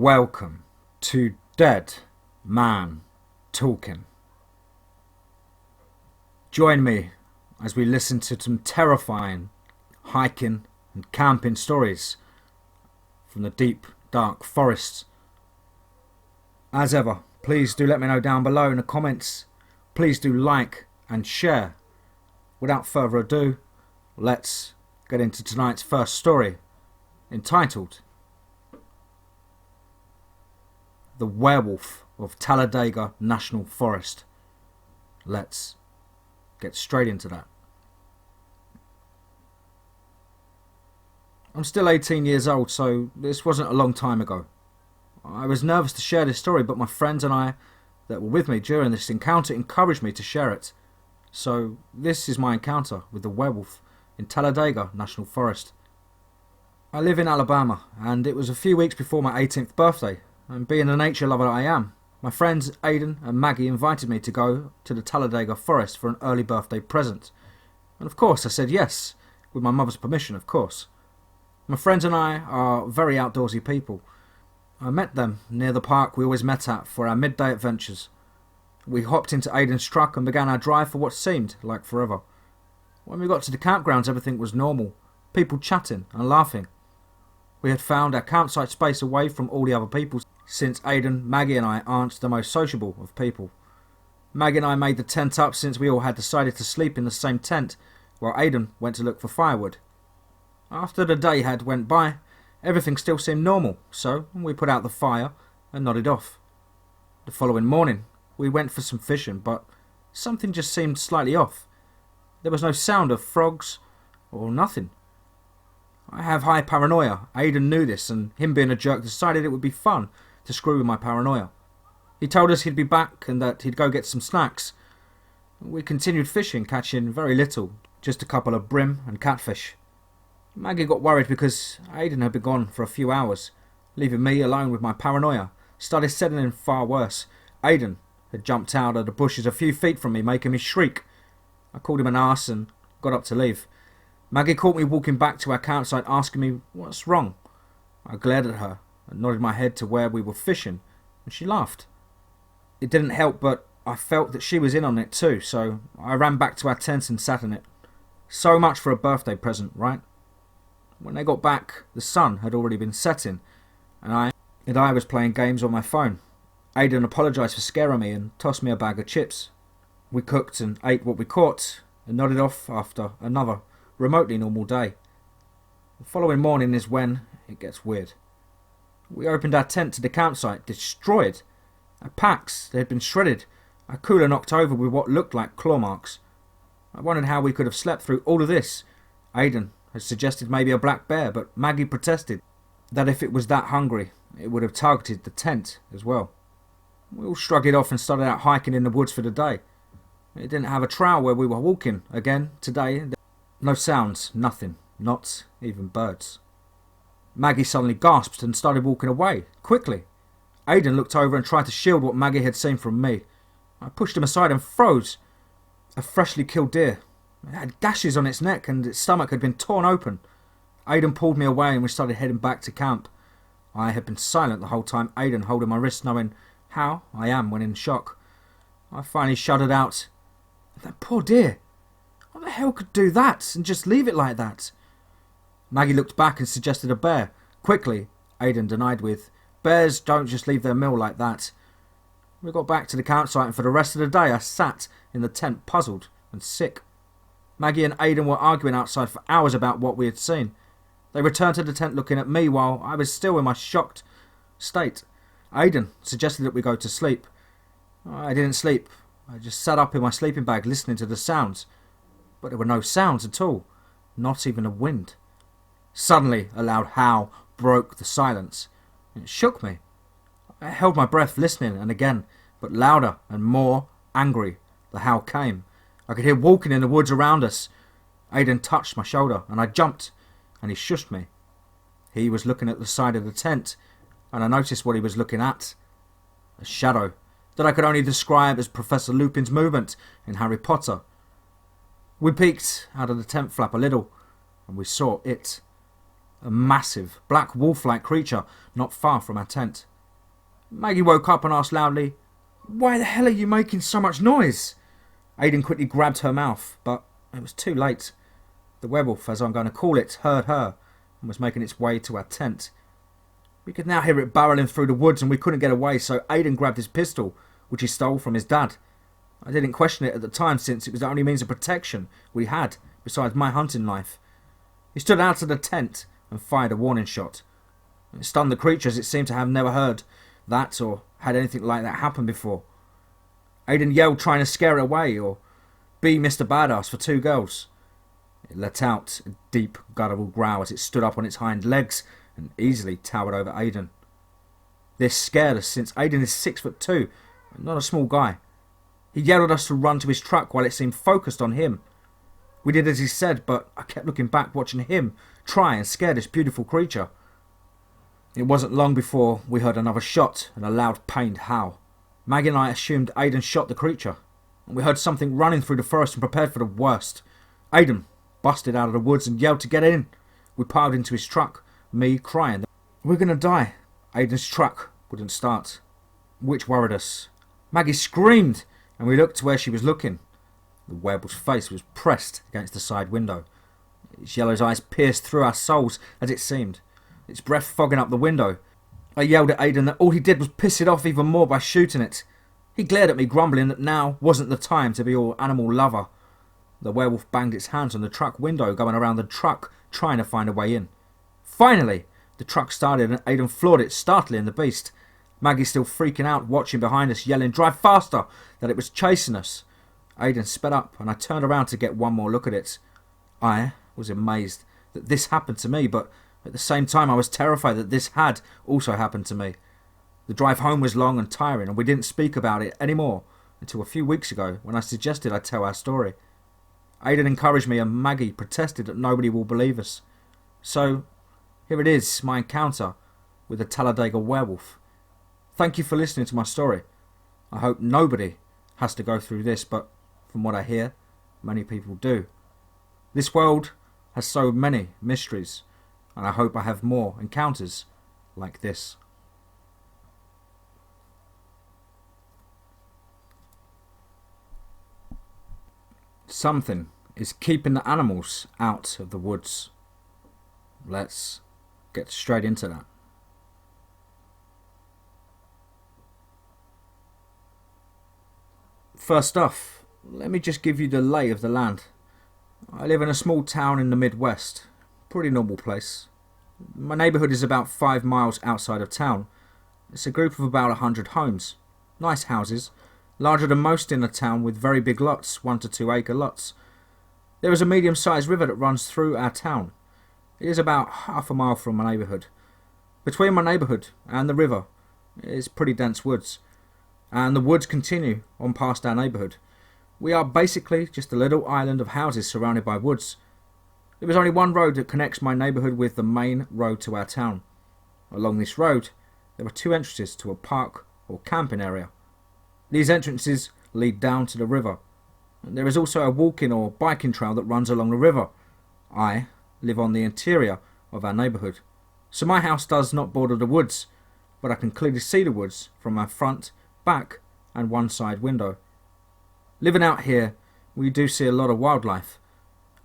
Welcome to Dead Man Talking. Join me as we listen to some terrifying hiking and camping stories from the deep, dark forests. As ever, please do let me know down below in the comments. Please do like and share. Without further ado, let's get into tonight's first story, entitled The Werewolf of Talladega National Forest. Let's get straight into that. I'm still 18 years old, so this wasn't a long time ago. I was nervous to share this story, but my friends and I that were with me during this encounter encouraged me to share it. So this is my encounter with the werewolf in Talladega National Forest. I live in Alabama, and it was a few weeks before my 18th birthday, and being the nature lover I am, my friends Aidan and Maggie invited me to go to the Talladega Forest for an early birthday present. And of course I said yes, with my mother's permission, of course. My friends and I are very outdoorsy people. I met them near the park we always met at for our midday adventures. We hopped into Aidan's truck and began our drive for what seemed like forever. When we got to the campgrounds, everything was normal, people chatting and laughing. We had found our campsite space away from all the other people, since Aidan, Maggie and I aren't the most sociable of people. Maggie and I made the tent up since we all had decided to sleep in the same tent, while Aidan went to look for firewood. After the day had went by, everything still seemed normal, so we put out the fire and nodded off. The following morning, we went for some fishing, but something just seemed slightly off. There was no sound of frogs or nothing. I have high paranoia. Aidan knew this, and him being a jerk decided it would be fun to screw with my paranoia. He told us he'd be back and that he'd go get some snacks. We continued fishing, catching very little, just a couple of brim and catfish. Maggie got worried because Aidan had been gone for a few hours, leaving me alone with my paranoia. Started settling far worse. Aidan had jumped out of the bushes a few feet from me, making me shriek. I called him an arse and got up to leave. Maggie caught me walking back to our campsite, asking me what's wrong. I glared at her and nodded my head to where we were fishing, and she laughed. It didn't help, but I felt that she was in on it too, so I ran back to our tent and sat in it. So much for a birthday present, right? When they got back, the sun had already been setting, and I was playing games on my phone. Aidan apologised for scaring me and tossed me a bag of chips. We cooked and ate what we caught, and nodded off after another remotely normal day. The following morning is when it gets weird. We opened our tent to the campsite, destroyed. Our packs, they had been shredded. Our cooler knocked over with what looked like claw marks. I wondered how we could have slept through all of this. Aidan had suggested maybe a black bear, but Maggie protested that if it was that hungry, it would have targeted the tent as well. We all shrugged it off and started out hiking in the woods for the day. It didn't have a trail where we were walking. Again, today, no sounds, nothing, not even birds. Maggie suddenly gasped and started walking away, quickly. Aidan looked over and tried to shield what Maggie had seen from me. I pushed him aside and froze. A freshly killed deer. It had gashes on its neck and its stomach had been torn open. Aidan pulled me away and we started heading back to camp. I had been silent the whole time, Aidan holding my wrist, knowing how I am when in shock. I finally shuddered out, "That poor deer! What the hell could do that and just leave it like that?" Maggie looked back and suggested a bear. Quickly, Aidan denied with, "Bears don't just leave their meal like that." We got back to the campsite and for the rest of the day I sat in the tent puzzled and sick. Maggie and Aidan were arguing outside for hours about what we had seen. They returned to the tent looking at me while I was still in my shocked state. Aidan suggested that we go to sleep. I didn't sleep. I just sat up in my sleeping bag listening to the sounds. But there were no sounds at all, not even a wind. Suddenly, a loud howl broke the silence. It shook me. I held my breath listening, and again, but louder and more angry, the howl came. I could hear walking in the woods around us. Aidan touched my shoulder, and I jumped, and he shushed me. He was looking at the side of the tent, and I noticed what he was looking at. A shadow that I could only describe as Professor Lupin's movement in Harry Potter. We peeked out of the tent flap a little, and we saw it. A massive, black wolf-like creature not far from our tent. Maggie woke up and asked loudly, "Why the hell are you making so much noise?" Aidan quickly grabbed her mouth, but it was too late. The werewolf, as I'm going to call it, heard her and was making its way to our tent. We could now hear it barreling through the woods and we couldn't get away, so Aidan grabbed his pistol, which he stole from his dad. I didn't question it at the time since it was the only means of protection we had, besides my hunting knife. He stood out of the tent and fired a warning shot. It stunned the creature, as it seemed to have never heard that or had anything like that happen before. Aidan yelled, trying to scare it away or be Mr. Badass for two girls. It let out a deep, guttural growl as it stood up on its hind legs and easily towered over Aidan. This scared us, since Aidan is 6'2", and not a small guy. He yelled at us to run to his truck while it seemed focused on him. We did as he said, but I kept looking back, watching him try and scare this beautiful creature. It wasn't long before we heard another shot and a loud, pained howl. Maggie and I assumed Aidan shot the creature, and we heard something running through the forest and prepared for the worst. Aidan busted out of the woods and yelled to get in. We piled into his truck, me crying, "We're going to die." Aidan's truck wouldn't start, which worried us. Maggie screamed, and we looked to where she was looking. The werewolf's face was pressed against the side window. Its yellow eyes pierced through our souls, as it seemed, its breath fogging up the window. I yelled at Aidan that all he did was piss it off even more by shooting it. He glared at me, grumbling that now wasn't the time to be all animal lover. The werewolf banged its hands on the truck window, going around the truck, trying to find a way in. Finally, the truck started and Aidan floored it, startling the beast. Maggie still freaking out, watching behind us, yelling, "Drive faster!" that it was chasing us. Aidan sped up and I turned around to get one more look at it. I was amazed that this happened to me, but at the same time I was terrified that this had also happened to me. The drive home was long and tiring, and we didn't speak about it anymore until a few weeks ago when I suggested I tell our story. Aidan encouraged me and Maggie protested that nobody will believe us. So here it is, my encounter with the Talladega werewolf. Thank you for listening to my story. I hope nobody has to go through this, but from what I hear, many people do. This world has so many mysteries, and I hope I have more encounters like this. Something is keeping the animals out of the woods. Let's get straight into that. First off, let me just give you the lay of the land. I live in a small town in the Midwest. Pretty normal place. My neighbourhood is about 5 miles outside of town. It's a group of about 100 homes. Nice houses, larger than most in the town, with very big lots, 1 to 2 acre lots. There is a medium-sized river that runs through our town. It is about half a mile from my neighbourhood. Between my neighbourhood and the river is pretty dense woods, and the woods continue on past our neighbourhood. We are basically just a little island of houses surrounded by woods. There is only one road that connects my neighbourhood with the main road to our town. Along this road, there are 2 entrances to a park or camping area. These entrances lead down to the river. And there is also a walking or biking trail that runs along the river. I live on the interior of our neighbourhood, so my house does not border the woods, but I can clearly see the woods from my front, back and one side window. Living out here, we do see a lot of wildlife,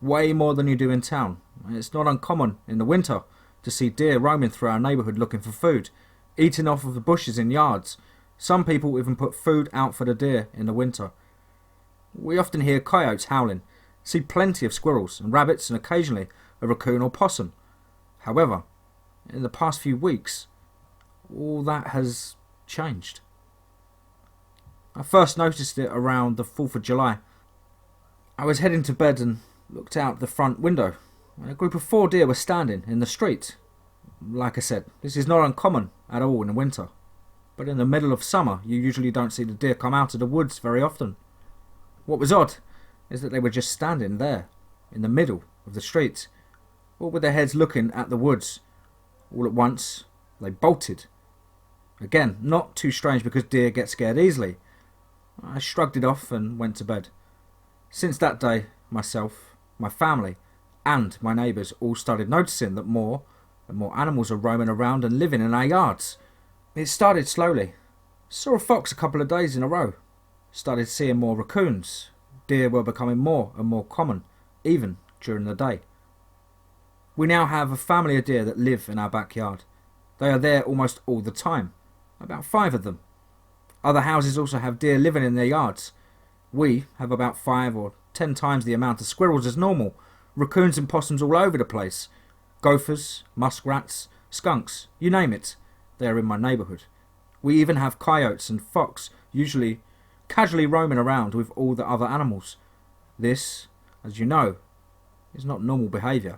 way more than you do in town. It's not uncommon in the winter to see deer roaming through our neighbourhood looking for food, eating off of the bushes in yards. Some people even put food out for the deer in the winter. We often hear coyotes howling, see plenty of squirrels and rabbits, and occasionally a raccoon or possum. However, in the past few weeks, all that has changed. I first noticed it around the 4th of July. I was heading to bed and looked out the front window, and a group of 4 deer were standing in the street. Like I said, this is not uncommon at all in the winter, but in the middle of summer you usually don't see the deer come out of the woods very often. What was odd is that they were just standing there in the middle of the street, all with their heads looking at the woods. All at once they bolted. Again, not too strange because deer get scared easily. I shrugged it off and went to bed. Since that day, myself, my family and my neighbours all started noticing that more and more animals are roaming around and living in our yards. It started slowly, Saw a fox a couple of days in a row. Started seeing more raccoons. Deer were becoming more and more common, even during the day. We now have a family of deer that live in our backyard. They are there almost all the time, about 5 of them. Other houses also have deer living in their yards. We have about 5 or 10 times the amount of squirrels as normal, raccoons and possums all over the place, gophers, muskrats, skunks, you name it, they are in my neighbourhood. We even have coyotes and fox, usually casually roaming around with all the other animals. This, as you know, is not normal behaviour.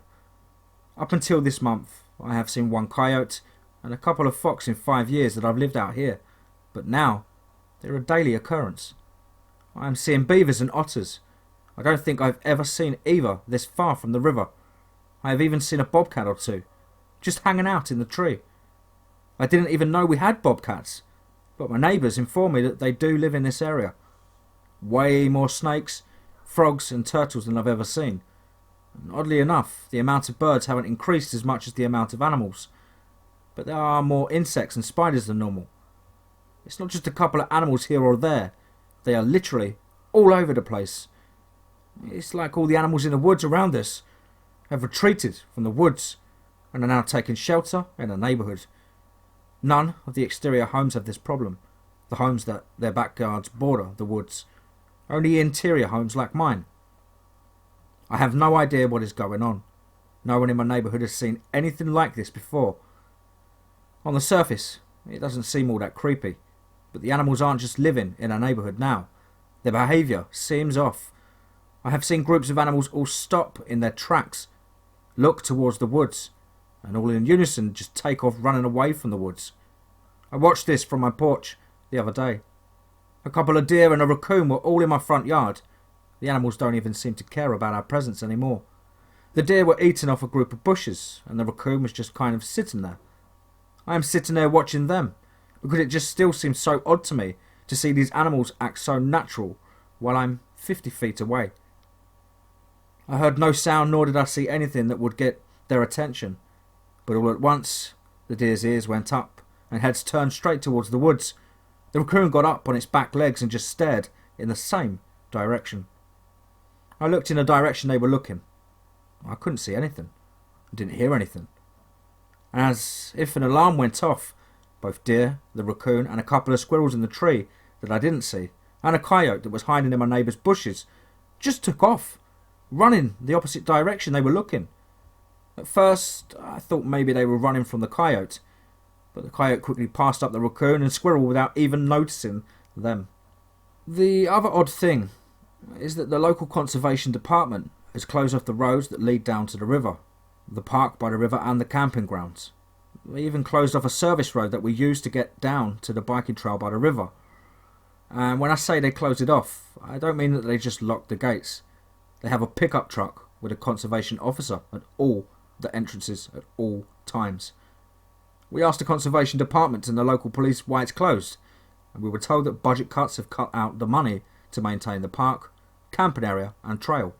Up until this month, I have seen 1 coyote and a couple of fox in 5 years that I've lived out here, but now they're a daily occurrence. I am seeing beavers and otters. I don't think I've ever seen either this far from the river. I have even seen a bobcat or 2, just hanging out in the tree. I didn't even know we had bobcats, but my neighbours informed me that they do live in this area. Way more snakes, frogs and turtles than I've ever seen. And oddly enough, the amount of birds haven't increased as much as the amount of animals, but there are more insects and spiders than normal. It's not just a couple of animals here or there, they are literally all over the place. It's like all the animals in the woods around us have retreated from the woods and are now taking shelter in the neighbourhood. None of the exterior homes have this problem, the homes that their backyards border the woods. Only interior homes like mine. I have no idea what is going on. No one in my neighbourhood has seen anything like this before. On the surface, it doesn't seem all that creepy, but the animals aren't just living in our neighbourhood now. Their behaviour seems off. I have seen groups of animals all stop in their tracks, look towards the woods, and all in unison just take off running away from the woods. I watched this from my porch the other day. A couple of deer and a raccoon were all in my front yard. The animals don't even seem to care about our presence anymore. The deer were eating off a group of bushes, and the raccoon was just kind of sitting there. I am sitting there watching them, because it just still seems so odd to me to see these animals act so natural while I'm 50 feet away. I heard no sound, nor did I see anything that would get their attention. But all at once, the deer's ears went up and heads turned straight towards the woods. The raccoon got up on its back legs and just stared in the same direction. I looked in the direction they were looking. I couldn't see anything. I didn't hear anything. And as if an alarm went off, both deer, the raccoon and a couple of squirrels in the tree that I didn't see, and a coyote that was hiding in my neighbour's bushes, just took off, running the opposite direction they were looking. At first, I thought maybe they were running from the coyote, but the coyote quickly passed up the raccoon and squirrel without even noticing them. The other odd thing is that the local conservation department has closed off the roads that lead down to the river, the park by the river and the camping grounds. They even closed off a service road that we used to get down to the biking trail by the river. And when I say they closed it off, I don't mean that they just locked the gates. They have a pickup truck with a conservation officer at all the entrances at all times. We asked the conservation department and the local police why it's closed, and we were told that budget cuts have cut out the money to maintain the park, camping area and trail,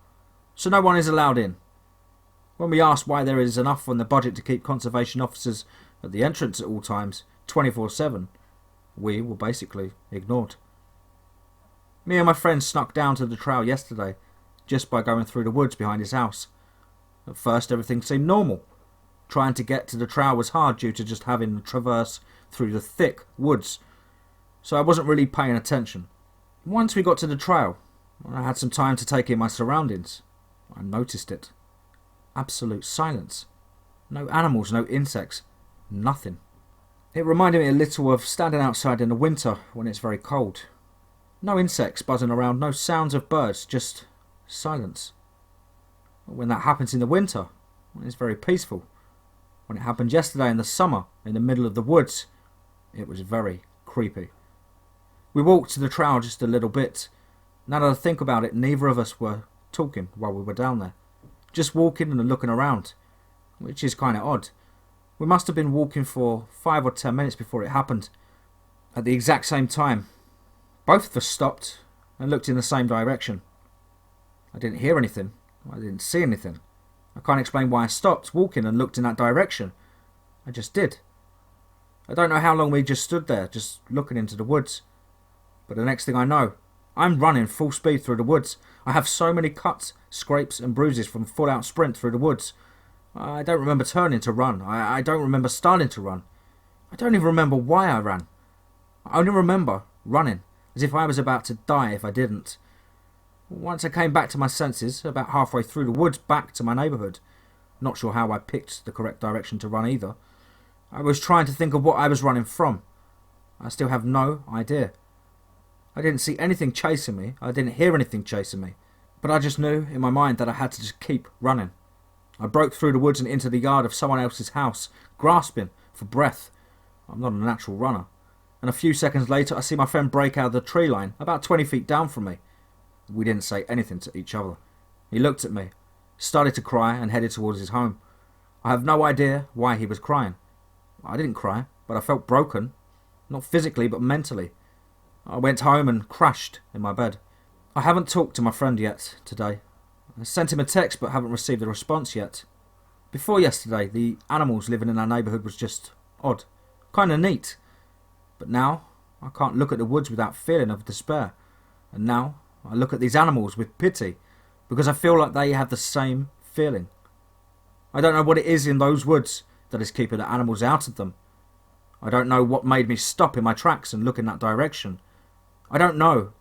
so no one is allowed in. When we asked why there is enough on the budget to keep conservation officers at the entrance at all times, 24/7, we were basically ignored. Me and my friend snuck down to the trail yesterday, just by going through the woods behind his house. At first everything seemed normal. Trying to get to the trail was hard due to just having to traverse through the thick woods, so I wasn't really paying attention. Once we got to the trail, I had some time to take in my surroundings. I noticed it. Absolute silence. No animals, no insects, nothing. It reminded me a little of standing outside in the winter when it's very cold. No insects buzzing around, no sounds of birds, just silence. When that happens in the winter, it's very peaceful. When it happened yesterday in the summer, in the middle of the woods, it was very creepy. We walked to the trail just a little bit. Now that I think about it, neither of us were talking while we were down there. Just walking and looking around, which is kind of odd. We must have been walking for 5 or 10 minutes before it happened. At the exact same time, both of us stopped and looked in the same direction. I didn't hear anything. I didn't see anything. I can't explain why I stopped walking and looked in that direction. I just did. I don't know how long we just stood there, just looking into the woods. But the next thing I know, I'm running full speed through the woods. I have so many cuts, scrapes and bruises from full-out sprint through the woods. I don't remember turning to run. I don't remember starting to run. I don't even remember why I ran. I only remember running, as if I was about to die if I didn't. Once I came back to my senses, about halfway through the woods back to my neighbourhood. Not sure how I picked the correct direction to run either. I was trying to think of what I was running from. I still have no idea. I didn't see anything chasing me. I didn't hear anything chasing me. But I just knew in my mind that I had to just keep running. I broke through the woods and into the yard of someone else's house, grasping for breath. I'm not a natural runner. And a few seconds later, I see my friend break out of the tree line, about 20 feet down from me. We didn't say anything to each other. He looked at me, started to cry, and headed towards his home. I have no idea why he was crying. I didn't cry, but I felt broken. Not physically, but mentally. I went home and crashed in my bed. I haven't talked to my friend yet today. I sent him a text but haven't received a response yet. Before yesterday, the animals living in our neighbourhood was just odd. Kinda neat. But now, I can't look at the woods without feeling of despair. And now, I look at these animals with pity, because I feel like they have the same feeling. I don't know what it is in those woods that is keeping the animals out of them. I don't know what made me stop in my tracks and look in that direction. I don't know,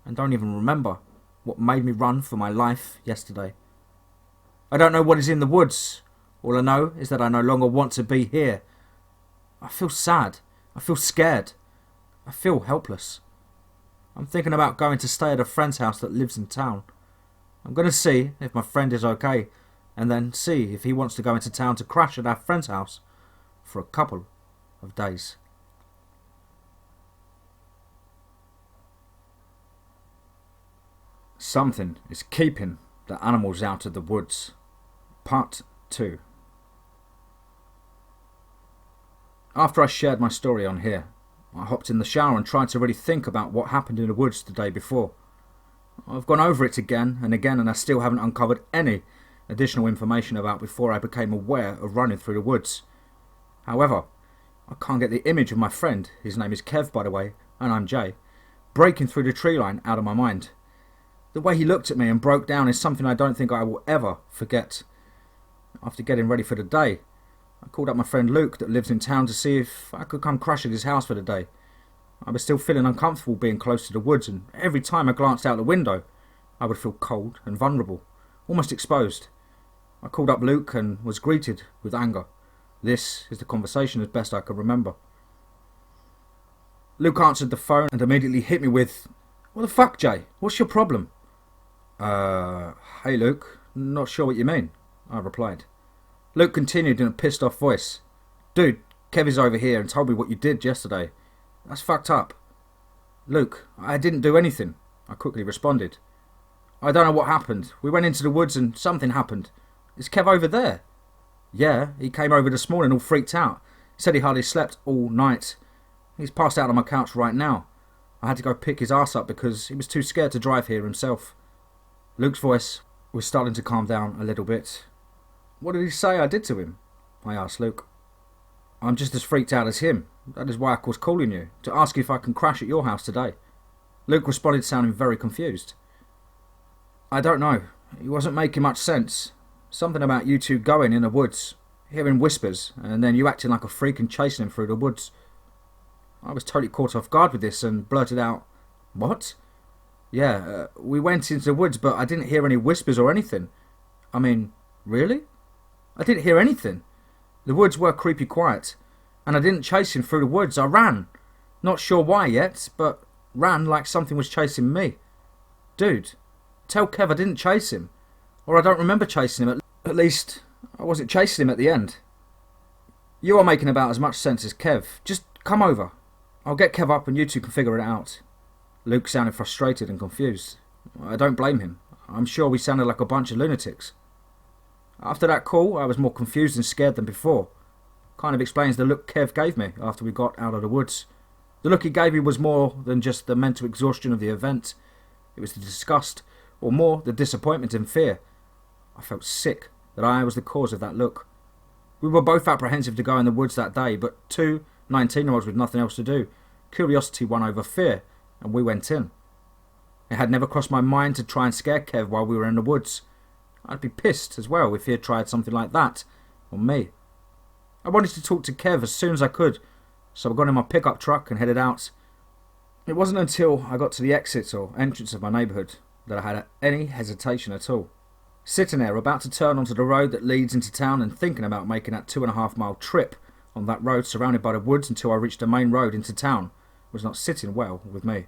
and don't even remember, what made me run for my life yesterday. I don't know what is in the woods. All I know is that I no longer want to be here. I feel sad. I feel scared. I feel helpless. I'm thinking about going to stay at a friend's house that lives in town. I'm going to see if my friend is okay, and then see if he wants to go into town to crash at our friend's house for a couple of days. Something is keeping the animals out of the woods. Part 2. After I shared my story on here, I hopped in the shower and tried to really think about what happened in the woods the day before. I've gone over it again and again, and I still haven't uncovered any additional information about before I became aware of running through the woods. However, I can't get the image of my friend, his name is Kev by the way, and I'm Jay, breaking through the tree line out of my mind. The way he looked at me and broke down is something I don't think I will ever forget. After getting ready for the day, I called up my friend Luke that lives in town to see if I could come crash at his house for the day. I was still feeling uncomfortable being close to the woods, and every time I glanced out the window, I would feel cold and vulnerable, almost exposed. I called up Luke and was greeted with anger. This is the conversation as best I could remember. Luke answered the phone and immediately hit me with, "What the fuck, Jay? What's your problem?" Hey Luke, not sure what you mean," I replied. Luke continued in a pissed off voice. "Dude, Kev is over here and told me what you did yesterday. That's fucked up." "Luke, I didn't do anything," I quickly responded. "I don't know what happened. We went into the woods and something happened. Is Kev over there?" "Yeah, he came over this morning all freaked out. He said he hardly slept all night. He's passed out on my couch right now. I had to go pick his ass up because he was too scared to drive here himself." Luke's voice was starting to calm down a little bit. "What did he say I did to him?" I asked Luke. "I'm just as freaked out as him. That is why I was calling you, to ask if I can crash at your house today." Luke responded sounding very confused. "I don't know. He wasn't making much sense. Something about you two going in the woods, hearing whispers, and then you acting like a freak and chasing him through the woods." I was totally caught off guard with this and blurted out, "What?" "Yeah, we went into the woods, but I didn't hear any whispers or anything." "I mean, really?" "I didn't hear anything. The woods were creepy quiet, and I didn't chase him through the woods. I ran. Not sure why yet, but ran like something was chasing me. Dude, tell Kev I didn't chase him, or I don't remember chasing him. At least, I wasn't chasing him at the end." "You are making about as much sense as Kev. Just come over. I'll get Kev up and you two can figure it out." Luke sounded frustrated and confused. I don't blame him. I'm sure we sounded like a bunch of lunatics. After that call, I was more confused and scared than before. Kind of explains the look Kev gave me after we got out of the woods. The look he gave me was more than just the mental exhaustion of the event. It was the disgust, or more the disappointment and fear. I felt sick that I was the cause of that look. We were both apprehensive to go in the woods that day, but 2 19-year-olds with nothing else to do. Curiosity won over fear, and we went in. It had never crossed my mind to try and scare Kev while we were in the woods. I'd be pissed as well if he had tried something like that on me. I wanted to talk to Kev as soon as I could, so I got in my pickup truck and headed out. It wasn't until I got to the exit or entrance of my neighbourhood that I had any hesitation at all. Sitting there, about to turn onto the road that leads into town and thinking about making that 2.5-mile trip on that road surrounded by the woods until I reached the main road into town, was not sitting well with me.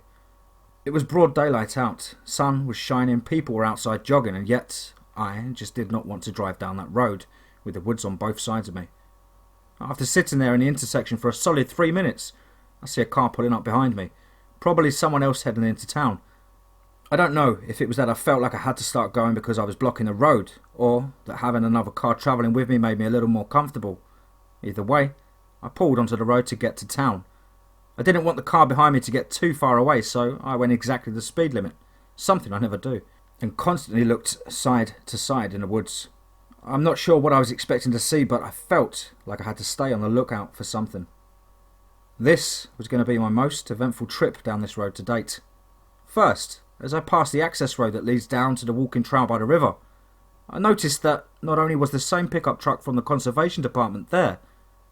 It was broad daylight out, sun was shining, people were outside jogging, and yet I just did not want to drive down that road with the woods on both sides of me. After sitting there in the intersection for a solid 3 minutes, I see a car pulling up behind me, probably someone else heading into town. I don't know if it was that I felt like I had to start going because I was blocking the road, or that having another car travelling with me made me a little more comfortable. Either way, I pulled onto the road to get to town. I didn't want the car behind me to get too far away, so I went exactly the speed limit, something I never do, and constantly looked side to side in the woods. I'm not sure what I was expecting to see, but I felt like I had to stay on the lookout for something. This was going to be my most eventful trip down this road to date. First, as I passed the access road that leads down to the walking trail by the river, I noticed that not only was the same pickup truck from the conservation department there,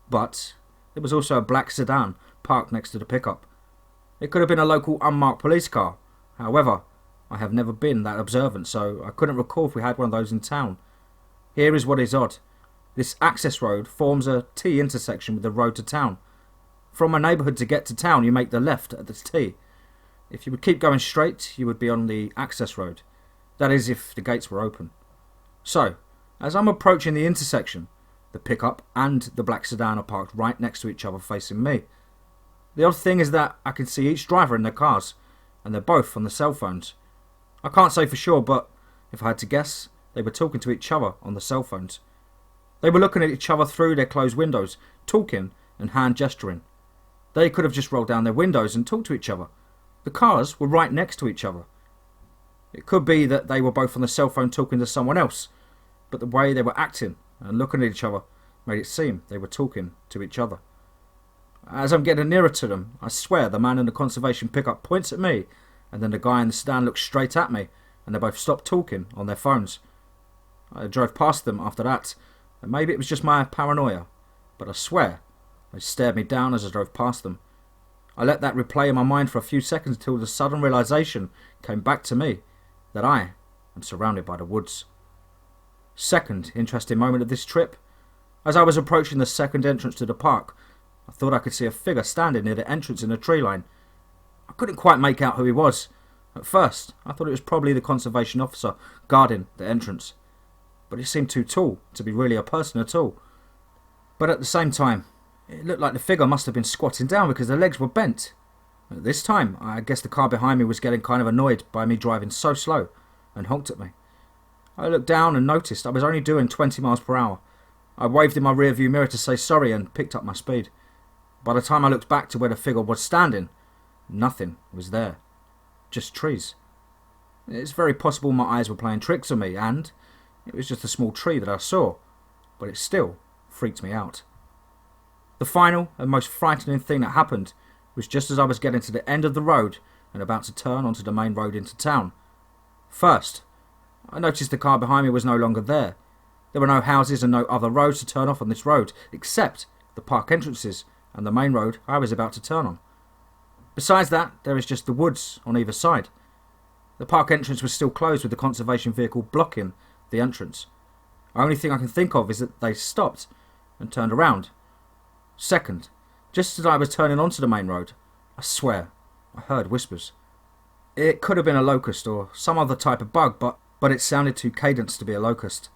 but there was also a black sedan parked next to the pickup. It could have been a local unmarked police car. However, I have never been that observant, so I couldn't recall if we had one of those in town. Here is what is odd. This access road forms a T intersection with the road to town. From my neighbourhood to get to town, you make the left at the T. If you would keep going straight, you would be on the access road. That is, if the gates were open. So, as I'm approaching the intersection, the pickup and the black sedan are parked right next to each other facing me. The odd thing is that I can see each driver in their cars, and they're both on their cell phones. I can't say for sure, but if I had to guess, they were talking to each other on the cell phones. They were looking at each other through their closed windows, talking and hand gesturing. They could have just rolled down their windows and talked to each other. The cars were right next to each other. It could be that they were both on the cell phone talking to someone else, but the way they were acting and looking at each other made it seem they were talking to each other. As I'm getting nearer to them, I swear the man in the conservation pickup points at me, and then the guy in the sedan looks straight at me, and they both stopped talking on their phones. I drove past them after that, and maybe it was just my paranoia, but I swear they stared me down as I drove past them. I let that replay in my mind for a few seconds until the sudden realization came back to me that I am surrounded by the woods. Second interesting moment of this trip. As I was approaching the second entrance to the park, I thought I could see a figure standing near the entrance in the tree line. I couldn't quite make out who he was. At first, I thought it was probably the conservation officer guarding the entrance, but he seemed too tall to be really a person at all. But at the same time, it looked like the figure must have been squatting down because the legs were bent. At this time, I guess the car behind me was getting kind of annoyed by me driving so slow and honked at me. I looked down and noticed I was only doing 20 miles per hour. I waved in my rearview mirror to say sorry and picked up my speed. By the time I looked back to where the figure was standing, nothing was there. Just trees. It's very possible my eyes were playing tricks on me, and it was just a small tree that I saw, but it still freaked me out. The final and most frightening thing that happened was just as I was getting to the end of the road and about to turn onto the main road into town. First, I noticed the car behind me was no longer there. There were no houses and no other roads to turn off on this road, except the park entrances and the main road I was about to turn on. Besides that, there is just the woods on either side. The park entrance was still closed with the conservation vehicle blocking the entrance. The only thing I can think of is that they stopped and turned around. Second, just as I was turning onto the main road, I swear, I heard whispers. It could have been a locust or some other type of bug, but it sounded too cadenced to be a locust.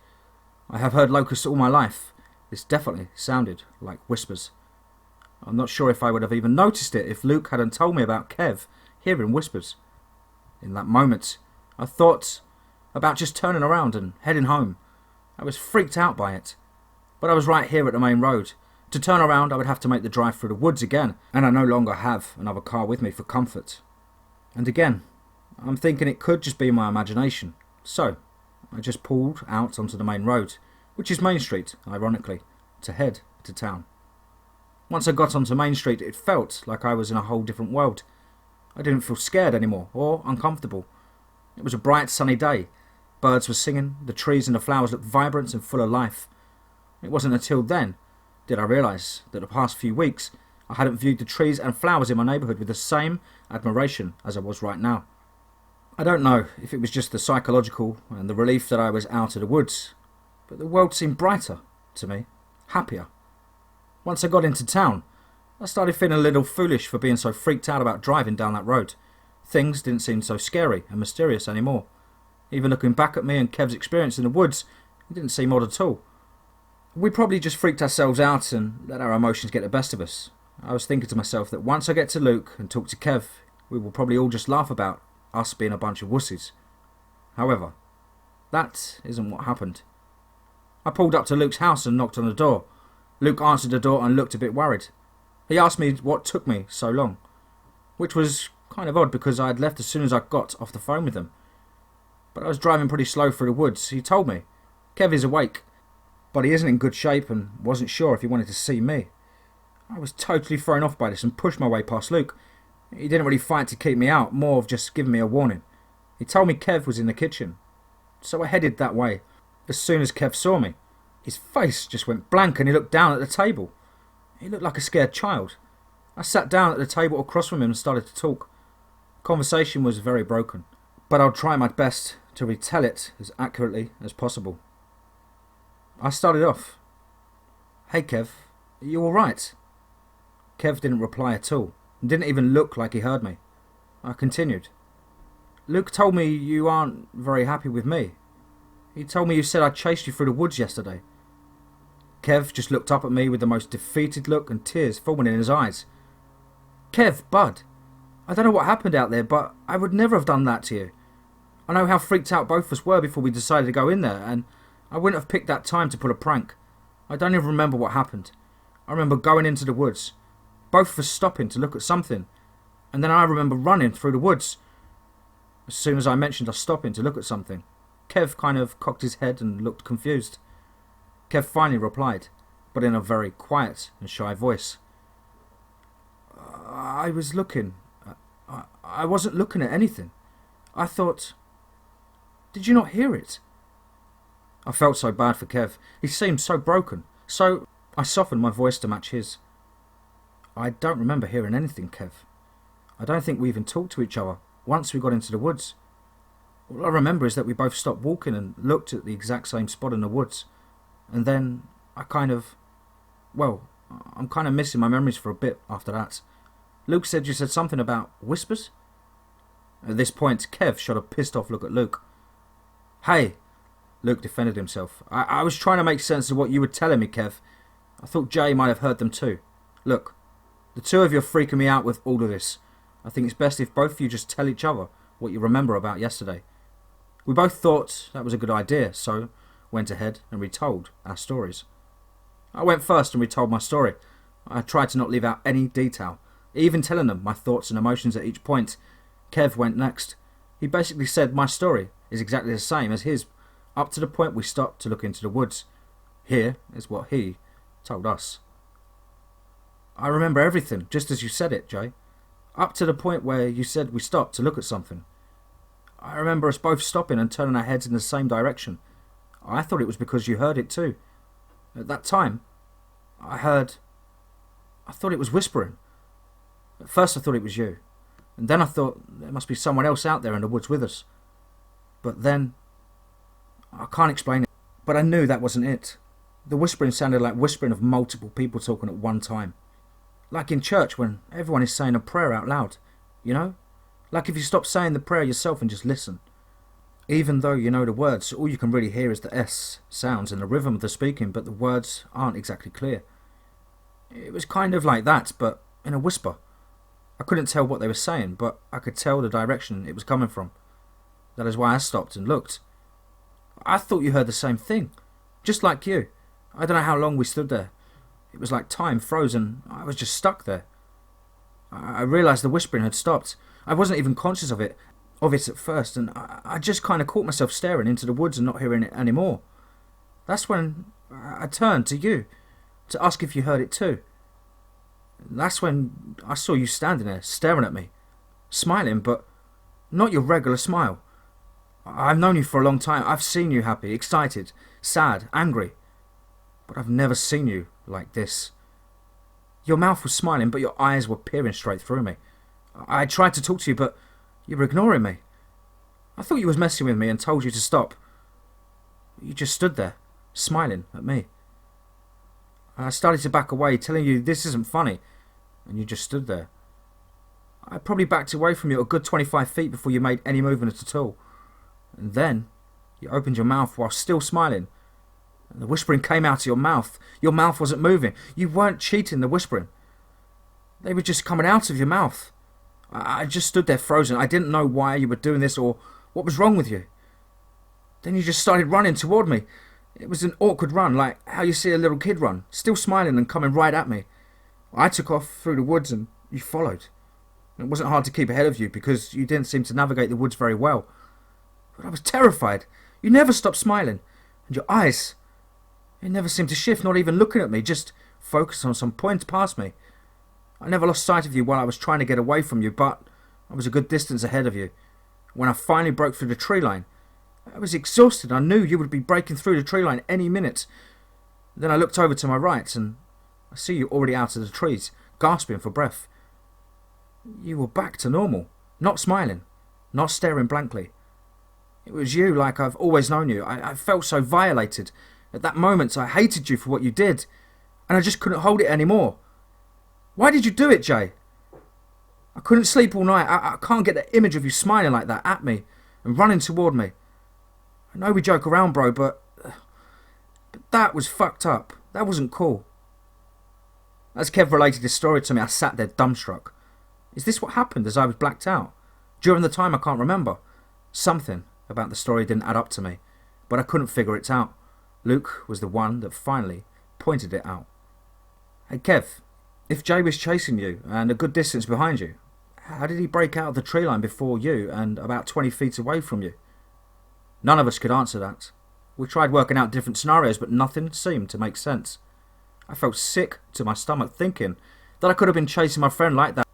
I have heard locusts all my life. This definitely sounded like whispers. I'm not sure if I would have even noticed it if Luke hadn't told me about Kev hearing whispers. In that moment, I thought about just turning around and heading home. I was freaked out by it. But I was right here at the main road. To turn around, I would have to make the drive through the woods again, and I no longer have another car with me for comfort. And again, I'm thinking it could just be my imagination. So, I just pulled out onto the main road, which is Main Street, ironically, to head to town. Once I got onto Main Street, it felt like I was in a whole different world. I didn't feel scared anymore, or uncomfortable. It was a bright, sunny day. Birds were singing, the trees and the flowers looked vibrant and full of life. It wasn't until then did I realise that the past few weeks I hadn't viewed the trees and flowers in my neighbourhood with the same admiration as I was right now. I don't know if it was just the psychological and the relief that I was out of the woods, but the world seemed brighter to me, happier. Once I got into town, I started feeling a little foolish for being so freaked out about driving down that road. Things didn't seem so scary and mysterious anymore. Even looking back at me and Kev's experience in the woods, it didn't seem odd at all. We probably just freaked ourselves out and let our emotions get the best of us. I was thinking to myself that once I get to Luke and talk to Kev, we will probably all just laugh about us being a bunch of wussies. However, that isn't what happened. I pulled up to Luke's house and knocked on the door. Luke answered the door and looked a bit worried. He asked me what took me so long, which was kind of odd because I had left as soon as I got off the phone with him. But I was driving pretty slow through the woods. He told me, Kev is awake, but he isn't in good shape and wasn't sure if he wanted to see me. I was totally thrown off by this and pushed my way past Luke. He didn't really fight to keep me out, more of just giving me a warning. He told me Kev was in the kitchen, so I headed that way. As soon as Kev saw me, his face just went blank and he looked down at the table. He looked like a scared child. I sat down at the table across from him and started to talk. Conversation was very broken, but I'll try my best to retell it as accurately as possible. I started off. Hey Kev, are you alright? Kev didn't reply at all, and didn't even look like he heard me. I continued. Luke told me you aren't very happy with me. He told me you said I chased you through the woods yesterday. Kev just looked up at me with the most defeated look and tears forming in his eyes. Kev, bud, I don't know what happened out there, but I would never have done that to you. I know how freaked out both of us were before we decided to go in there, and I wouldn't have picked that time to pull a prank. I don't even remember what happened. I remember going into the woods, both of us stopping to look at something, and then I remember running through the woods. As soon as I mentioned us stopping to look at something, Kev kind of cocked his head and looked confused. Kev finally replied, but in a very quiet and shy voice. I was looking. I wasn't looking at anything. I thought... Did you not hear it? I felt so bad for Kev. He seemed so broken. So I softened my voice to match his. I don't remember hearing anything, Kev. I don't think we even talked to each other once we got into the woods. All I remember is that we both stopped walking and looked at the exact same spot in the woods. And then I kind of... Well, I'm kind of missing my memories for a bit after that. Luke said you said something about whispers? At this point, Kev shot a pissed off look at Luke. Hey, Luke defended himself. I was trying to make sense of what you were telling me, Kev. I thought Jay might have heard them too. Look, the two of you are freaking me out with all of this. I think it's best if both of you just tell each other what you remember about yesterday. We both thought that was a good idea, so went ahead and retold our stories. I went first and retold my story. I tried to not leave out any detail, even telling them my thoughts and emotions at each point. Kev went next. He basically said my story is exactly the same as his, up to the point we stopped to look into the woods. Here is what he told us. I remember everything, just as you said it, Jay. Up to the point where you said we stopped to look at something. I remember us both stopping and turning our heads in the same direction. I thought it was because you heard it too. At that time, I thought it was whispering. At first I thought it was you. And then I thought there must be someone else out there in the woods with us. But then, I can't explain it, but I knew that wasn't it. The whispering sounded like whispering of multiple people talking at one time. Like in church when everyone is saying a prayer out loud, you know? Like if you stop saying the prayer yourself and just listen. Even though you know the words, all you can really hear is the S sounds and the rhythm of the speaking, but the words aren't exactly clear. It was kind of like that, but in a whisper. I couldn't tell what they were saying, but I could tell the direction it was coming from. That is why I stopped and looked. I thought you heard the same thing, just like you. I don't know how long we stood there. It was like time froze and I was just stuck there. I realised the whispering had stopped. I wasn't even conscious of it at first, and I just kind of caught myself staring into the woods and not hearing it anymore. That's when I turned to you to ask if you heard it too. That's when I saw you standing there, staring at me, smiling, but not your regular smile. I've known you for a long time. I've seen you happy, excited, sad, angry. But I've never seen you like this. Your mouth was smiling, but your eyes were peering straight through me. I tried to talk to you, but you were ignoring me. I thought you was messing with me and told you to stop. You just stood there, smiling at me. I started to back away, telling you this isn't funny, and you just stood there. I probably backed away from you a good 25 feet before you made any movement at all. And then you opened your mouth while still smiling. And the whispering came out of your mouth. Your mouth wasn't moving. You weren't cheating the whispering. They were just coming out of your mouth. I just stood there frozen. I didn't know why you were doing this or what was wrong with you. Then you just started running toward me. It was an awkward run, like how you see a little kid run, still smiling and coming right at me. I took off through the woods and you followed. It wasn't hard to keep ahead of you because you didn't seem to navigate the woods very well. But I was terrified. You never stopped smiling. And your eyes, it never seemed to shift, not even looking at me, just focused on some point past me. I never lost sight of you while I was trying to get away from you, but I was a good distance ahead of you. When I finally broke through the tree line, I was exhausted. I knew you would be breaking through the tree line any minute. Then I looked over to my right and I see you already out of the trees, gasping for breath. You were back to normal, not smiling, not staring blankly. It was you like I've always known you. I felt so violated. At that moment I hated you for what you did, and I just couldn't hold it anymore. Why did you do it, Jay? I couldn't sleep all night. I can't get the image of you smiling like that at me and running toward me. I know we joke around, bro, but that was fucked up. That wasn't cool. As Kev related his story to me, I sat there dumbstruck. Is this what happened as I was blacked out? During the time I can't remember. Something about the story didn't add up to me, but I couldn't figure it out. Luke was the one that finally pointed it out. Hey Kev, if Jay was chasing you and a good distance behind you, how did he break out of the tree line before you and about 20 feet away from you? None of us could answer that. We tried working out different scenarios, but nothing seemed to make sense. I felt sick to my stomach thinking that I could have been chasing my friend like that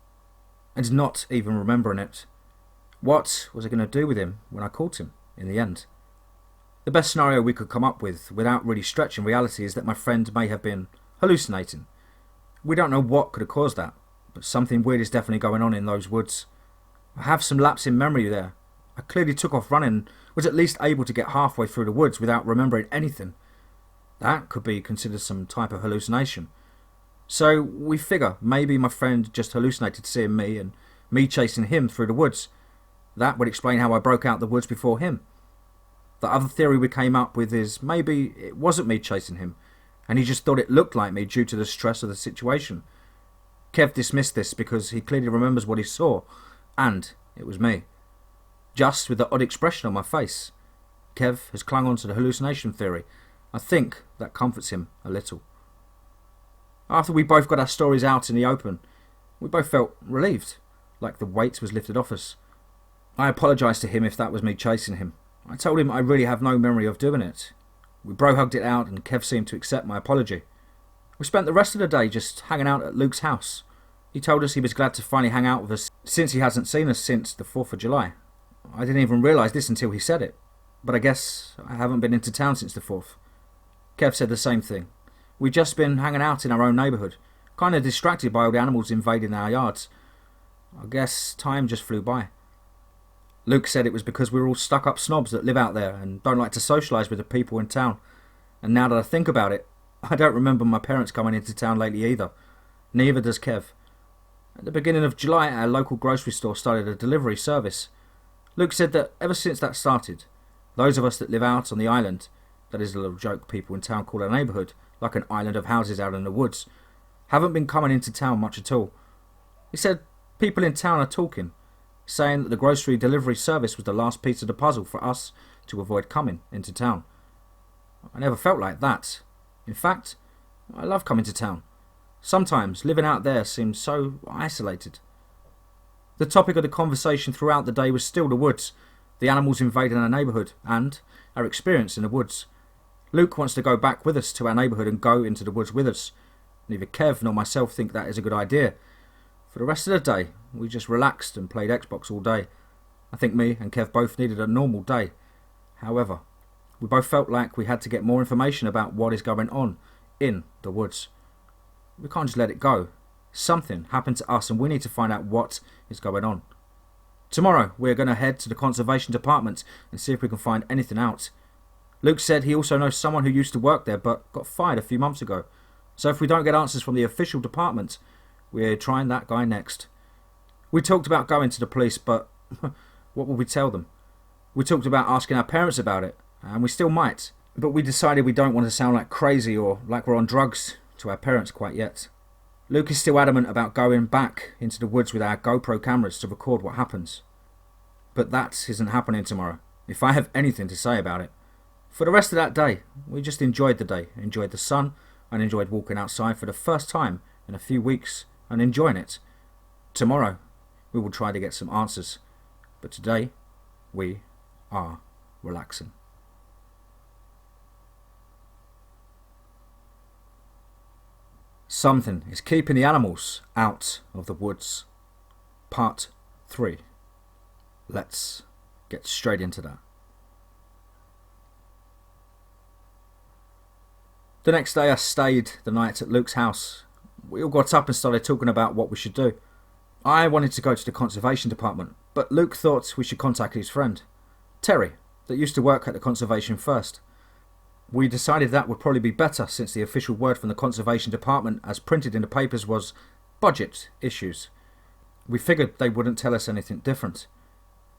and not even remembering it. What was I going to do with him when I caught him in the end? The best scenario we could come up with without really stretching reality is that my friend may have been hallucinating. We don't know what could have caused that, but something weird is definitely going on in those woods. I have some lapse in memory there. I clearly took off running and was at least able to get halfway through the woods without remembering anything. That could be considered some type of hallucination. So we figure maybe my friend just hallucinated seeing me and me chasing him through the woods. That would explain how I broke out the woods before him. The other theory we came up with is maybe it wasn't me chasing him and he just thought it looked like me due to the stress of the situation. Kev dismissed this because he clearly remembers what he saw, and it was me. Just with the odd expression on my face. Kev has clung on to the hallucination theory. I think that comforts him a little. After we both got our stories out in the open, we both felt relieved, like the weight was lifted off us. I apologised to him if that was me chasing him. I told him I really have no memory of doing it. We bro-hugged it out and Kev seemed to accept my apology. We spent the rest of the day just hanging out at Luke's house. He told us he was glad to finally hang out with us since he hasn't seen us since the 4th of July. I didn't even realise this until he said it, but I guess I haven't been into town since the 4th. Kev said the same thing. We'd just been hanging out in our own neighbourhood, kind of distracted by all the animals invading our yards. I guess time just flew by. Luke said it was because we were all stuck-up snobs that live out there and don't like to socialise with the people in town. And now that I think about it, I don't remember my parents coming into town lately either. Neither does Kev. At the beginning of July, our local grocery store started a delivery service. Luke said that ever since that started, those of us that live out on the island, that is a little joke people in town call our neighbourhood, like an island of houses out in the woods, haven't been coming into town much at all. He said people in town are talking, saying that the grocery delivery service was the last piece of the puzzle for us to avoid coming into town. I never felt like that. In fact, I love coming to town. Sometimes living out there seems so isolated. The topic of the conversation throughout the day was still the woods, the animals invading our neighbourhood, and our experience in the woods. Luke wants to go back with us to our neighbourhood and go into the woods with us. Neither Kev nor myself think that is a good idea. For the rest of the day, we just relaxed and played Xbox all day. I think me and Kev both needed a normal day. However, we both felt like we had to get more information about what is going on in the woods. We can't just let it go. Something happened to us and we need to find out what is going on. Tomorrow, we're going to head to the conservation department and see if we can find anything out. Luke said he also knows someone who used to work there but got fired a few months ago. So if we don't get answers from the official department, we're trying that guy next. We talked about going to the police, but what will we tell them? We talked about asking our parents about it, and we still might. But we decided we don't want to sound like crazy or like we're on drugs to our parents quite yet. Luke is still adamant about going back into the woods with our GoPro cameras to record what happens. But that isn't happening tomorrow, if I have anything to say about it. For the rest of that day, we just enjoyed the day, enjoyed the sun, and enjoyed walking outside for the first time in a few weeks and enjoying it. Tomorrow, we will try to get some answers. But today, we are relaxing. Something is keeping the animals out of the woods. Part 3. Let's get straight into that. The next day I stayed the night at Luke's house. We all got up and started talking about what we should do. I wanted to go to the conservation department, but Luke thought we should contact his friend, Terry, that used to work at the conservation first. We decided that would probably be better since the official word from the conservation department as printed in the papers was budget issues. We figured they wouldn't tell us anything different.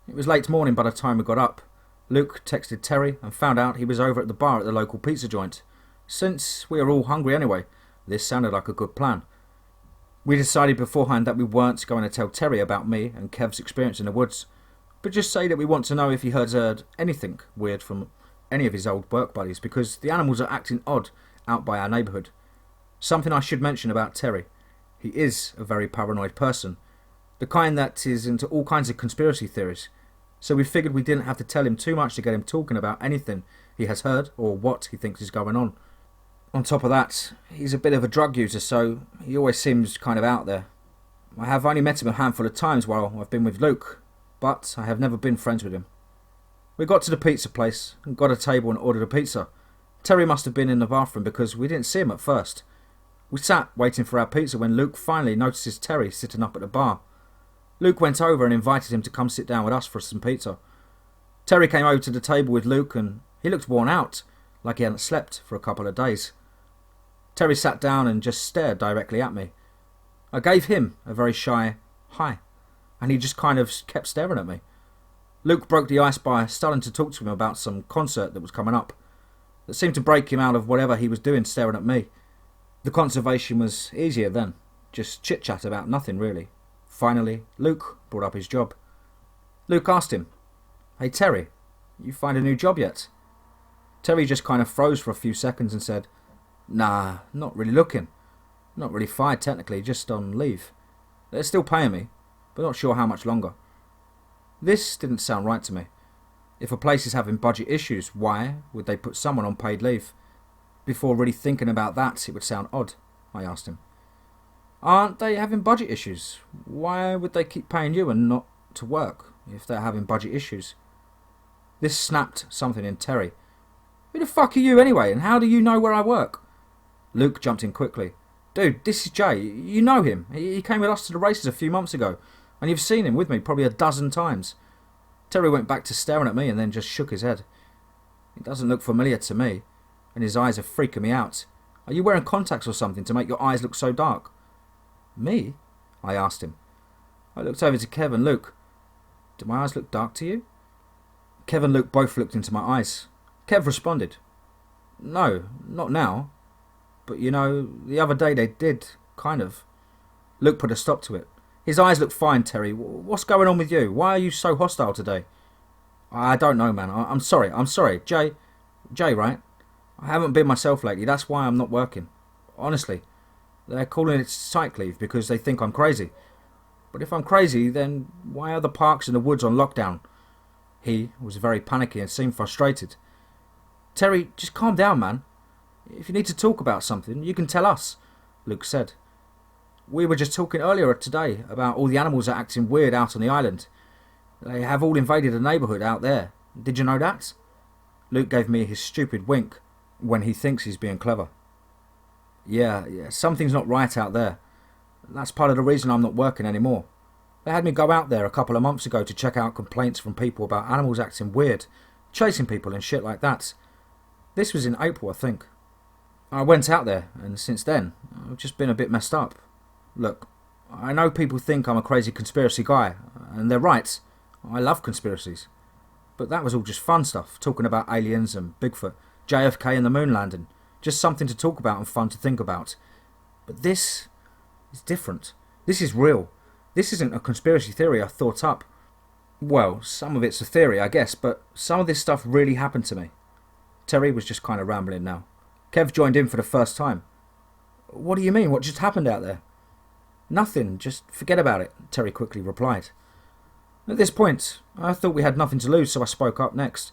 It was late morning by the time we got up. Luke texted Terry and found out he was over at the bar at the local pizza joint. Since we were all hungry anyway, this sounded like a good plan. We decided beforehand that we weren't going to tell Terry about me and Kev's experience in the woods, but just say that we want to know if he had heard anything weird from any of his old work buddies, because the animals are acting odd out by our neighbourhood. Something I should mention about Terry. He is a very paranoid person, the kind that is into all kinds of conspiracy theories, so we figured we didn't have to tell him too much to get him talking about anything he has heard or what he thinks is going on. On top of that, he's a bit of a drug user, so he always seems kind of out there. I have only met him a handful of times while I've been with Luke, but I have never been friends with him. We got to the pizza place and got a table and ordered a pizza. Terry must have been in the bathroom because we didn't see him at first. We sat waiting for our pizza when Luke finally notices Terry sitting up at the bar. Luke went over and invited him to come sit down with us for some pizza. Terry came over to the table with Luke and he looked worn out, like he hadn't slept for a couple of days. Terry sat down and just stared directly at me. I gave him a very shy hi, and he just kind of kept staring at me. Luke broke the ice by starting to talk to him about some concert that was coming up. That seemed to break him out of whatever he was doing staring at me. The conversation was easier then, just chit-chat about nothing really. Finally, Luke brought up his job. Luke asked him, "Hey Terry, you find a new job yet?" Terry just kind of froze for a few seconds and said, "Nah, not really looking. Not really fired technically, just on leave. They're still paying me, but not sure how much longer." This didn't sound right to me. If a place is having budget issues, why would they put someone on paid leave? Before really thinking about that, it would sound odd, I asked him. Aren't they having budget issues? Why would they keep paying you and not to work if they're having budget issues? This snapped something in Terry. Who the fuck are you anyway, and how do you know where I work? Luke jumped in quickly. Dude, this is Jay. You know him. He came with us to the races a few months ago, and you've seen him with me probably a dozen times. Terry went back to staring at me and then just shook his head. He doesn't look familiar to me, and his eyes are freaking me out. Are you wearing contacts or something to make your eyes look so dark? Me? I asked him. I looked over to Kev and Luke. Do my eyes look dark to you? Kev and Luke both looked into my eyes. Kev responded. No, not now. But you know, the other day they did, kind of. Luke put a stop to it. His eyes look fine, Terry. What's going on with you? Why are you so hostile today? I don't know, man. I'm sorry. Jay, right? I haven't been myself lately. That's why I'm not working. Honestly. They're calling it psych leave because they think I'm crazy. But if I'm crazy, then why are the parks and the woods on lockdown? He was very panicky and seemed frustrated. Terry, just calm down, man. If you need to talk about something, you can tell us. Luke said. We were just talking earlier today about all the animals that are acting weird out on the island. They have all invaded the neighbourhood out there. Did you know that? Luke gave me his stupid wink when he thinks he's being clever. Yeah, something's not right out there. That's part of the reason I'm not working anymore. They had me go out there a couple of months ago to check out complaints from people about animals acting weird, chasing people and shit like that. This was in April, I think. I went out there, and since then, I've just been a bit messed up. Look, I know people think I'm a crazy conspiracy guy, and they're right. I love conspiracies. But that was all just fun stuff, talking about aliens and Bigfoot, JFK and the moon landing. Just something to talk about and fun to think about. But this is different. This is real. This isn't a conspiracy theory I thought up. Well, some of it's a theory, I guess, but some of this stuff really happened to me. Terry was just kind of rambling now. Kev joined in for the first time. What do you mean? What just happened out there? Nothing, just forget about it, Terry quickly replied. At this point, I thought we had nothing to lose, so I spoke up next.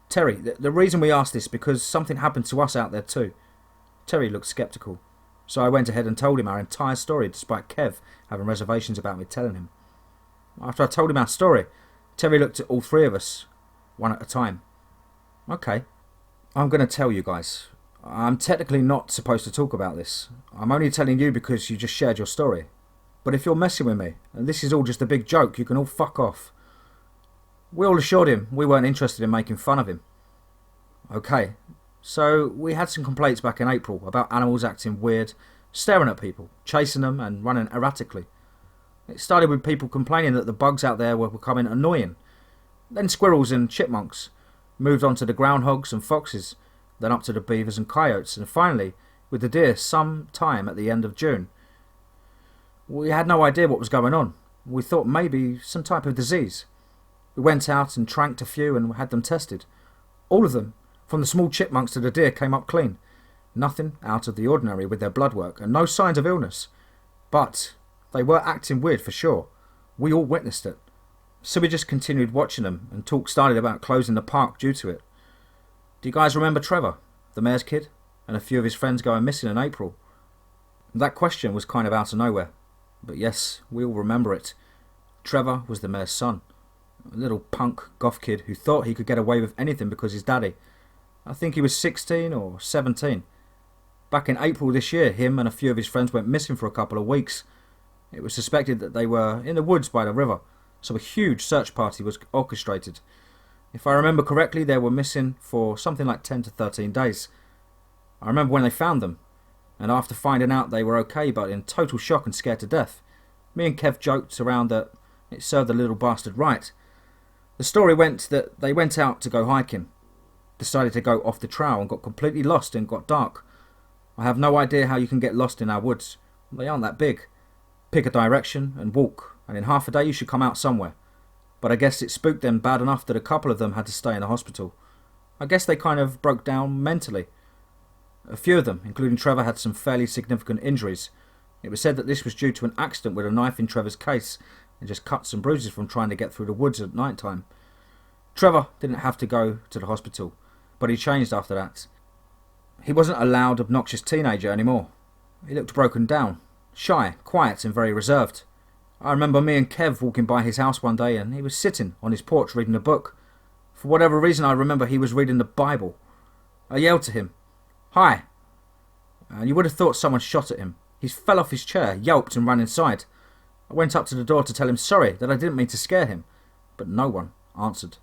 Terry, the reason we asked this is because something happened to us out there too. Terry looked sceptical, so I went ahead and told him our entire story despite Kev having reservations about me telling him. After I told him our story, Terry looked at all three of us, one at a time. Okay, I'm going to tell you guys. I'm technically not supposed to talk about this. I'm only telling you because you just shared your story. But if you're messing with me, and this is all just a big joke, you can all fuck off. We all assured him we weren't interested in making fun of him. Okay, so we had some complaints back in April about animals acting weird, staring at people, chasing them and running erratically. It started with people complaining that the bugs out there were becoming annoying. Then squirrels and chipmunks. Moved on to the groundhogs and foxes, then up to the beavers and coyotes, and finally, with the deer some time at the end of June. We had no idea what was going on. We thought maybe some type of disease. We went out and tranked a few and had them tested. All of them, from the small chipmunks to the deer, came up clean. Nothing out of the ordinary with their blood work, and no signs of illness. But they were acting weird for sure. We all witnessed it. So we just continued watching them, and talk started about closing the park due to it. Do you guys remember Trevor, the mayor's kid, and a few of his friends going missing in April? That question was kind of out of nowhere. But yes, we all remember it. Trevor was the mayor's son. A little punk goth kid who thought he could get away with anything because his daddy. I think he was 16 or 17. Back in April this year, him and a few of his friends went missing for a couple of weeks. It was suspected that they were in the woods by the river, so a huge search party was orchestrated. If I remember correctly, they were missing for something like 10 to 13 days. I remember when they found them, and after finding out they were okay but in total shock and scared to death, me and Kev joked around that it served the little bastard right. The story went that they went out to go hiking, decided to go off the trail and got completely lost and got dark. I have no idea how you can get lost in our woods. They aren't that big. Pick a direction and walk, and in half a day you should come out somewhere. But I guess it spooked them bad enough that a couple of them had to stay in the hospital. I guess they kind of broke down mentally. A few of them, including Trevor, had some fairly significant injuries. It was said that this was due to an accident with a knife in Trevor's case and just cuts and bruises from trying to get through the woods at night time. Trevor didn't have to go to the hospital, but he changed after that. He wasn't a loud, obnoxious teenager anymore. He looked broken down, shy, quiet and very reserved. I remember me and Kev walking by his house one day and he was sitting on his porch reading a book. For whatever reason I remember he was reading the Bible. I yelled to him, "Hi!" And you would have thought someone shot at him. He fell off his chair, yelped and ran inside. I went up to the door to tell him sorry, that I didn't mean to scare him, but no one answered.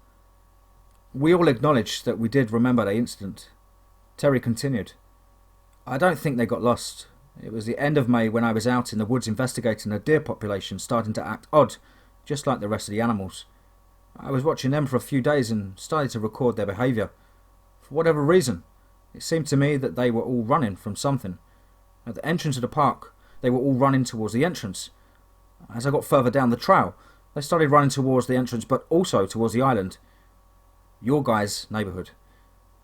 We all acknowledged that we did remember the incident. Terry continued, "I don't think they got lost. It was the end of May when I was out in the woods investigating a deer population starting to act odd, just like the rest of the animals. I was watching them for a few days and started to record their behaviour. For whatever reason, it seemed to me that they were all running from something. At the entrance of the park, they were all running towards the entrance. As I got further down the trail, they started running towards the entrance but also towards the island. Your guys' neighbourhood.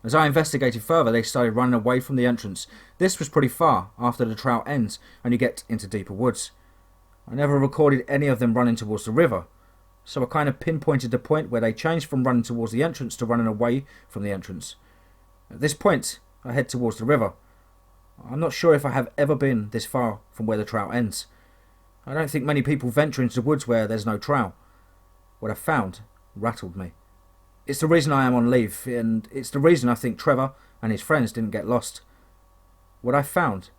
As I investigated further, they started running away from the entrance. This was pretty far after the trail ends and you get into deeper woods. I never recorded any of them running towards the river, so I kind of pinpointed the point where they changed from running towards the entrance to running away from the entrance. At this point, I head towards the river. I'm not sure if I have ever been this far from where the trail ends. I don't think many people venture into the woods where there's no trail. What I found rattled me. It's the reason I am on leave, and it's the reason I think Trevor and his friends didn't get lost. What I found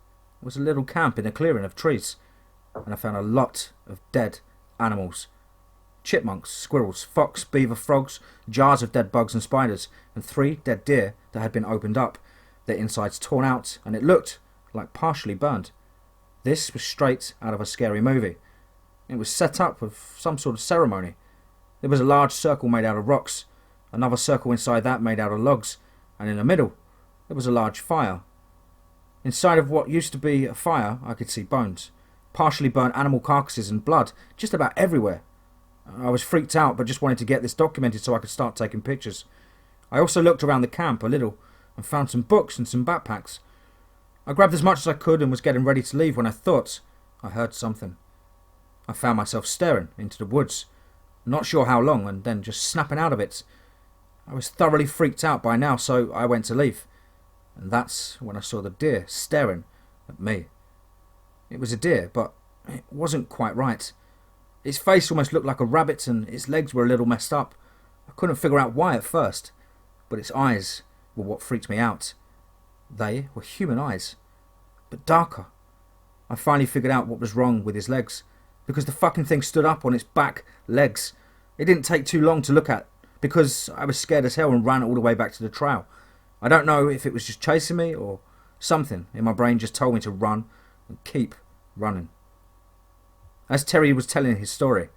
was a little camp in a clearing of trees, and I found a lot of dead animals. Chipmunks, squirrels, fox, beaver, frogs, jars of dead bugs and spiders, and 3 dead deer that had been opened up, their insides torn out, and it looked like partially burned. This was straight out of a scary movie. It was set up with some sort of ceremony. There was a large circle made out of rocks, another circle inside that made out of logs, and in the middle there was a large fire. Inside of what used to be a fire I could see bones, partially burnt animal carcasses and blood just about everywhere. I was freaked out but just wanted to get this documented so I could start taking pictures. I also looked around the camp a little and found some books and some backpacks. I grabbed as much as I could and was getting ready to leave when I thought I heard something. I found myself staring into the woods, not sure how long, and then just snapping out of it. I was thoroughly freaked out by now, so I went to leave. And that's when I saw the deer staring at me. It was a deer, but it wasn't quite right. Its face almost looked like a rabbit and its legs were a little messed up. I couldn't figure out why at first, but its eyes were what freaked me out. They were human eyes, but darker. I finally figured out what was wrong with his legs, because the fucking thing stood up on its back legs. It didn't take too long to look at, because I was scared as hell and ran all the way back to the trail. I don't know if it was just chasing me or something in my brain just told me to run and keep running. As Terry was telling his story,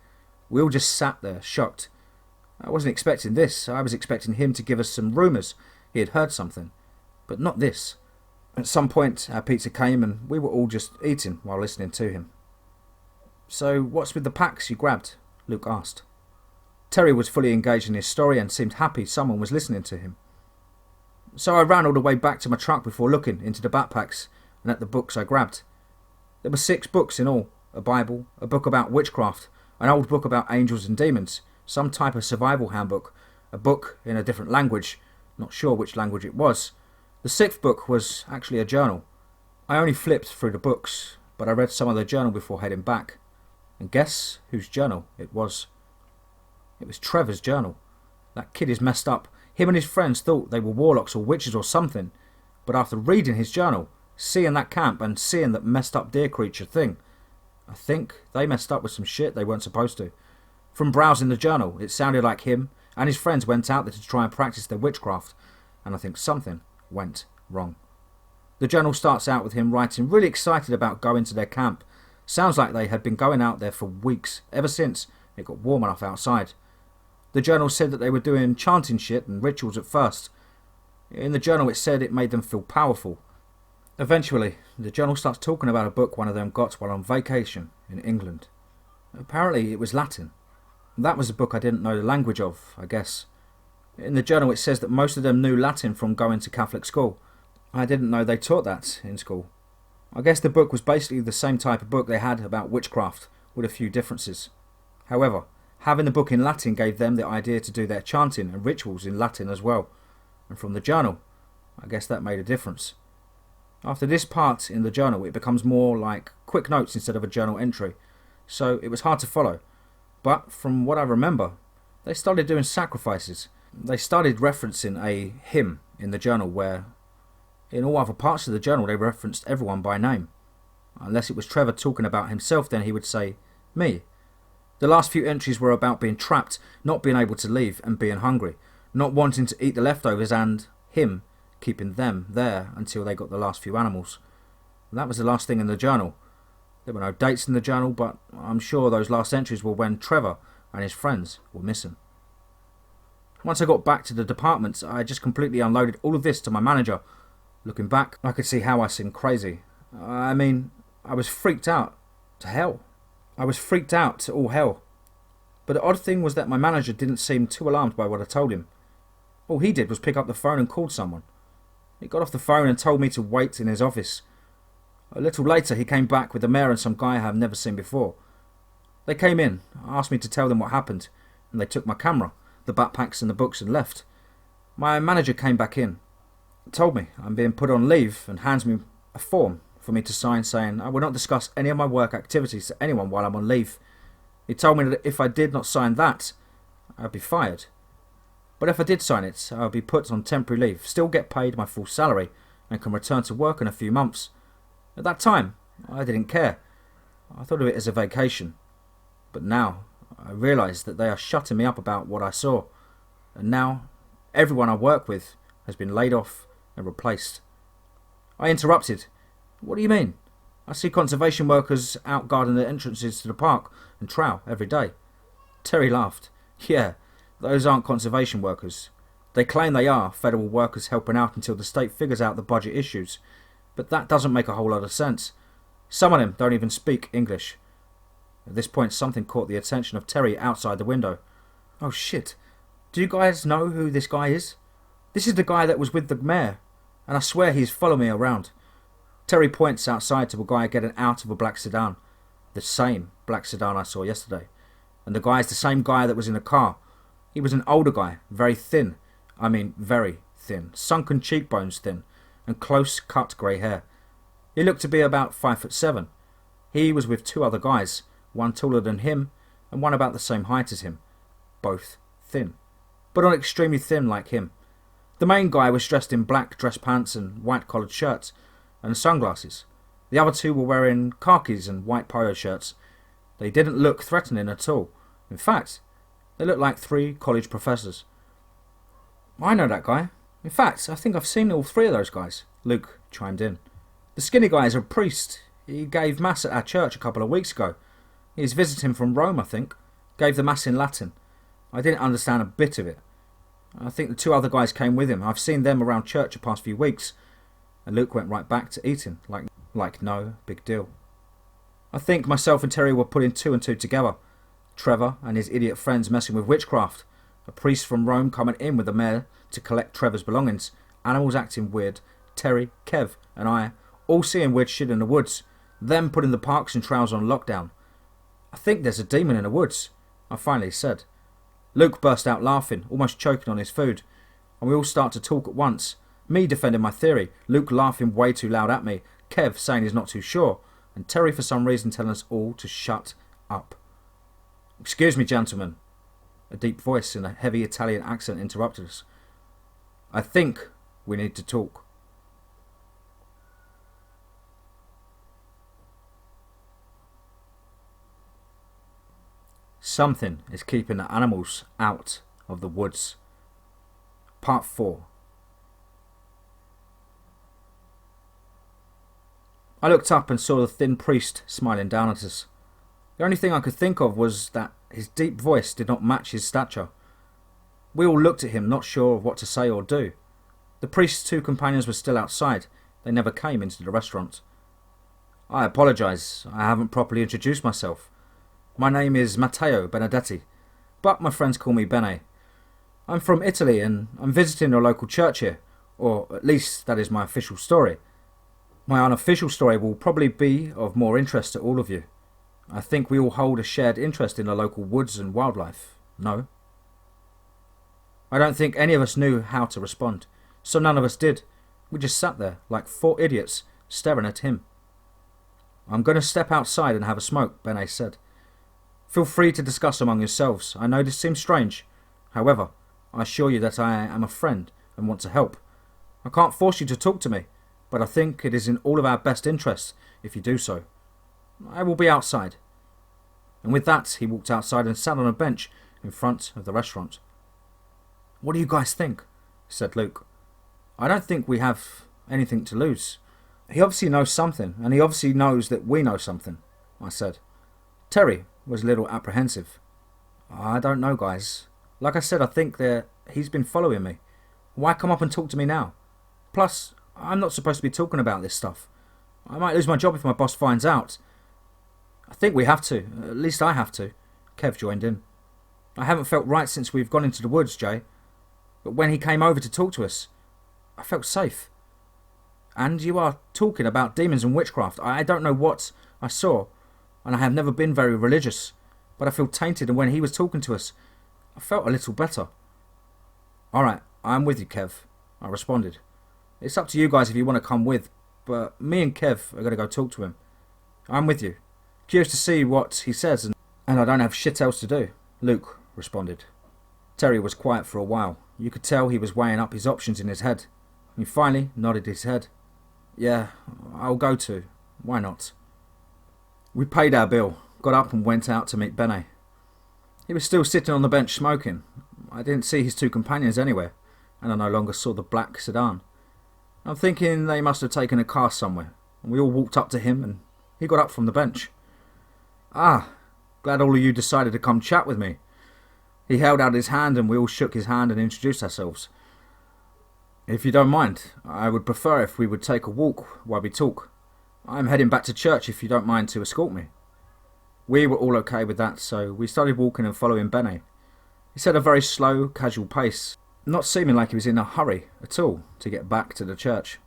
we all just sat there, shocked. I wasn't expecting this. I was expecting him to give us some rumours. He had heard something, but not this. At some point, our pizza came and we were all just eating while listening to him. "So, what's with the packs you grabbed?" Luke asked. Terry was fully engaged in his story and seemed happy someone was listening to him. So I ran all the way back to my truck before looking into the backpacks and at the books I grabbed. There were 6 books in all. A Bible, a book about witchcraft, an old book about angels and demons, some type of survival handbook, a book in a different language, not sure which language it was. The 6th book was actually a journal. I only flipped through the books, but I read some of the journal before heading back. And guess whose journal it was? It was Trevor's journal. That kid is messed up. Him and his friends thought they were warlocks or witches or something, but after reading his journal, seeing that camp and seeing that messed up deer creature thing, I think they messed up with some shit they weren't supposed to. From browsing the journal, it sounded like him and his friends went out there to try and practice their witchcraft, and I think something went wrong. The journal starts out with him writing really excited about going to their camp. Sounds like they had been going out there for weeks, ever since it got warm enough outside. The journal said that they were doing chanting shit and rituals at first. In the journal it said it made them feel powerful. Eventually, the journal starts talking about a book one of them got while on vacation in England. Apparently it was Latin. That was a book I didn't know the language of, I guess. In the journal it says that most of them knew Latin from going to Catholic school. I didn't know they taught that in school. I guess the book was basically the same type of book they had about witchcraft, with a few differences. However, having the book in Latin gave them the idea to do their chanting and rituals in Latin as well. And from the journal, I guess that made a difference. After this part in the journal, it becomes more like quick notes instead of a journal entry, so it was hard to follow. But from what I remember, they started doing sacrifices. They started referencing a hymn in the journal where, in all other parts of the journal, they referenced everyone by name. Unless it was Trevor talking about himself, then he would say, me. The last few entries were about being trapped, not being able to leave, and being hungry, not wanting to eat the leftovers, and him keeping them there until they got the last few animals. That was the last thing in the journal. There were no dates in the journal, but I'm sure those last entries were when Trevor and his friends were missing. Once I got back to the department, I just completely unloaded all of this to my manager. Looking back, I could see how I seemed crazy. I mean, I was freaked out to hell. I was freaked out to all hell. But the odd thing was that my manager didn't seem too alarmed by what I told him. All he did was pick up the phone and called someone. He got off the phone and told me to wait in his office. A little later he came back with the mayor and some guy I have never seen before. They came in, asked me to tell them what happened, and they took my camera, the backpacks and the books and left. My manager came back in, told me I'm being put on leave and hands me a form for me to sign saying I will not discuss any of my work activities to anyone while I'm on leave. He told me that if I did not sign that, I'd be fired. But if I did sign it, I would be put on temporary leave, still get paid my full salary, and can return to work in a few months. At that time, I didn't care. I thought of it as a vacation. But now, I realise that they are shutting me up about what I saw. And now, everyone I work with has been laid off and replaced. I interrupted. What do you mean? I see conservation workers out guarding the entrances to the park and trail every day. Terry laughed. Yeah, those aren't conservation workers. They claim they are federal workers helping out until the state figures out the budget issues. But that doesn't make a whole lot of sense. Some of them don't even speak English. At this point, something caught the attention of Terry outside the window. Oh shit. Do you guys know who this guy is? This is the guy that was with the mayor, and I swear he's following me around. Terry points outside to a guy getting out of a black sedan. The same black sedan I saw yesterday. And the guy is the same guy that was in the car. He was an older guy, very thin. I mean, very thin. Sunken cheekbones thin, and close-cut grey hair. He looked to be about 5'7". He was with two other guys, one taller than him, and one about the same height as him. Both thin, but not extremely thin like him. The main guy was dressed in black dress pants and white-collared shirts, and sunglasses. The other two were wearing khakis and white polo shirts. They didn't look threatening at all. In fact, they looked like three college professors. I know that guy. In fact, I think I've seen all three of those guys, Luke chimed in. The skinny guy is a priest. He gave mass at our church a couple of weeks ago. He's visiting from Rome, I think. Gave the mass in Latin. I didn't understand a bit of it. I think the two other guys came with him. I've seen them around church the past few weeks. And Luke went right back to eating, like no big deal. I think myself and Terry were putting two and two together. Trevor and his idiot friends messing with witchcraft. A priest from Rome coming in with the mayor to collect Trevor's belongings. Animals acting weird. Terry, Kev and I all seeing weird shit in the woods. Them putting the parks and trails on lockdown. I think there's a demon in the woods, I finally said. Luke burst out laughing, almost choking on his food. And we all start to talk at once. Me defending my theory, Luke laughing way too loud at me, Kev saying he's not too sure, and Terry for some reason telling us all to shut up. Excuse me, gentlemen. A deep voice in a heavy Italian accent interrupted us. I think we need to talk. Something is keeping the animals out of the woods. Part 4. I looked up and saw the thin priest smiling down at us. The only thing I could think of was that his deep voice did not match his stature. We all looked at him, not sure of what to say or do. The priest's two companions were still outside. They never came into the restaurant. I apologise, I haven't properly introduced myself. My name is Matteo Benedetti, but my friends call me Bene. I'm from Italy and I'm visiting a local church here, or at least that is my official story. My unofficial story will probably be of more interest to all of you. I think we all hold a shared interest in the local woods and wildlife, no? I don't think any of us knew how to respond, so none of us did. We just sat there like four idiots staring at him. I'm going to step outside and have a smoke, Bene said. Feel free to discuss among yourselves. I know this seems strange. However, I assure you that I am a friend and want to help. I can't force you to talk to me, but I think it is in all of our best interests if you do so. I will be outside. And with that, he walked outside and sat on a bench in front of the restaurant. What do you guys think? Said Luke. I don't think we have anything to lose. He obviously knows something, and he obviously knows that we know something, I said. Terry was a little apprehensive. I don't know, guys. Like I said, I think that he's been following me. Why come up and talk to me now? Plus, I'm not supposed to be talking about this stuff. I might lose my job if my boss finds out. I think we have to. At least I have to. Kev joined in. I haven't felt right since we've gone into the woods, Jay. But when he came over to talk to us, I felt safe. And you are talking about demons and witchcraft. I don't know what I saw, and I have never been very religious, but I feel tainted, and when he was talking to us, I felt a little better. Alright, I'm with you, Kev, I responded. It's up to you guys if you want to come with, but me and Kev are going to go talk to him. I'm with you. Curious to see what he says, and I don't have shit else to do, Luke responded. Terry was quiet for a while. You could tell he was weighing up his options in his head. He finally nodded his head. Yeah, I'll go too. Why not? We paid our bill, got up and went out to meet Benny. He was still sitting on the bench smoking. I didn't see his two companions anywhere, and I no longer saw the black sedan. I'm thinking they must have taken a car somewhere, and we all walked up to him and he got up from the bench. Ah, glad all of you decided to come chat with me. He held out his hand and we all shook his hand and introduced ourselves. If you don't mind, I would prefer if we would take a walk while we talk. I'm heading back to church if you don't mind to escort me. We were all okay with that, so we started walking and following Benny. He said a very slow, casual pace, not seeming like he was in a hurry at all to get back to the church.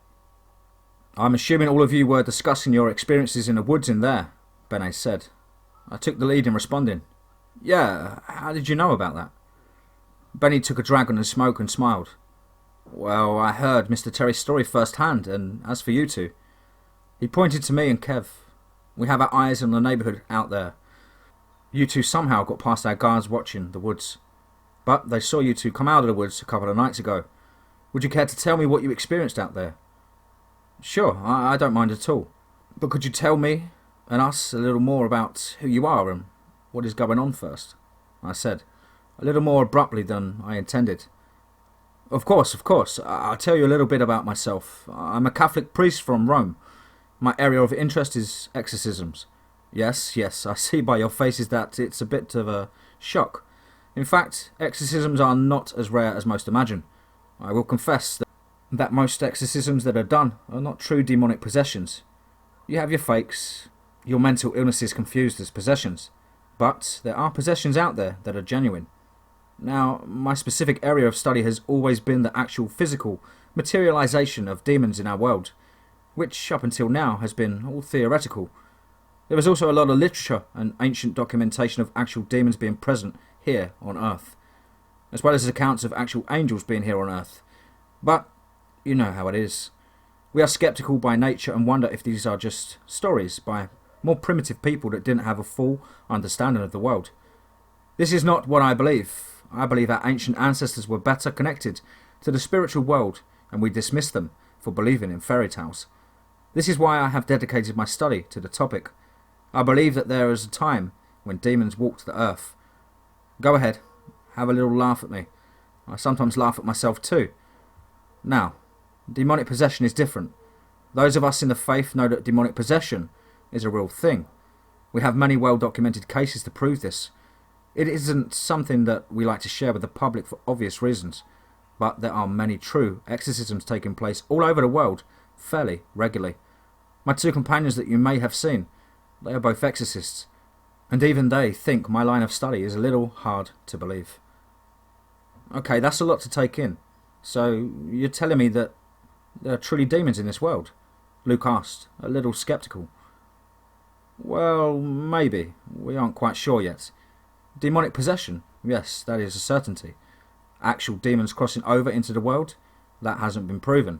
I'm assuming all of you were discussing your experiences in the woods in there, Benny said. I took the lead in responding. Yeah, how did you know about that? Benny took a drag on his smoke and smiled. Well, I heard Mr. Terry's story firsthand, and as for you two, he pointed to me and Kev. We have our eyes on the neighbourhood out there. You two somehow got past our guards watching the woods. But they saw you two come out of the woods a couple of nights ago. Would you care to tell me what you experienced out there? Sure, I don't mind at all. But could you tell me and us a little more about who you are and what is going on first? I said, a little more abruptly than I intended. Of course. I'll tell you a little bit about myself. I'm a Catholic priest from Rome. My area of interest is exorcisms. Yes, I see by your faces that it's a bit of a shock. In fact, exorcisms are not as rare as most imagine. I will confess that most exorcisms that are done are not true demonic possessions. You have your fakes, your mental illnesses confused as possessions, but there are possessions out there that are genuine. Now, my specific area of study has always been the actual physical materialization of demons in our world, which up until now has been all theoretical. There is also a lot of literature and ancient documentation of actual demons being present here on Earth, as well as accounts of actual angels being here on Earth. But you know how it is. We are skeptical by nature and wonder if these are just stories by more primitive people that didn't have a full understanding of the world. This is not what I believe. I believe our ancient ancestors were better connected to the spiritual world, and we dismiss them for believing in fairy tales. This is why I have dedicated my study to the topic. I believe that there is a time when demons walked the earth. Go ahead, have a little laugh at me. I sometimes laugh at myself too. Now, demonic possession is different. Those of us in the faith know that demonic possession is a real thing. We have many well-documented cases to prove this. It isn't something that we like to share with the public for obvious reasons, but there are many true exorcisms taking place all over the world fairly regularly. My two companions that you may have seen, they are both exorcists, and even they think my line of study is a little hard to believe. Okay, that's a lot to take in. So, you're telling me that there are truly demons in this world? Luke asked, a little sceptical. Well, maybe. We aren't quite sure yet. Demonic possession? Yes, that is a certainty. Actual demons crossing over into the world? That hasn't been proven.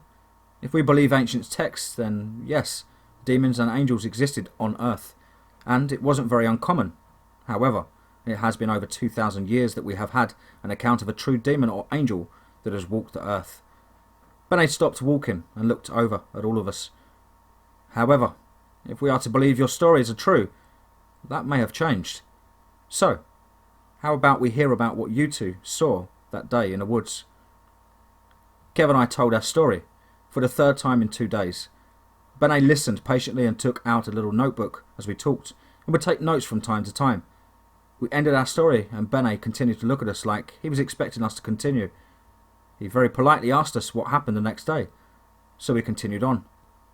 If we believe ancient texts, then yes, demons and angels existed on Earth, and it wasn't very uncommon. However, it has been over 2,000 years that we have had an account of a true demon or angel that has walked the earth. Benny stopped walking and looked over at all of us. However, if we are to believe your stories are true, that may have changed. So, how about we hear about what you two saw that day in the woods? Kev and I told our story for the third time in 2 days. Benny listened patiently and took out a little notebook as we talked and would take notes from time to time. We ended our story and Benny continued to look at us like he was expecting us to continue. He very politely asked us what happened the next day, so we continued on,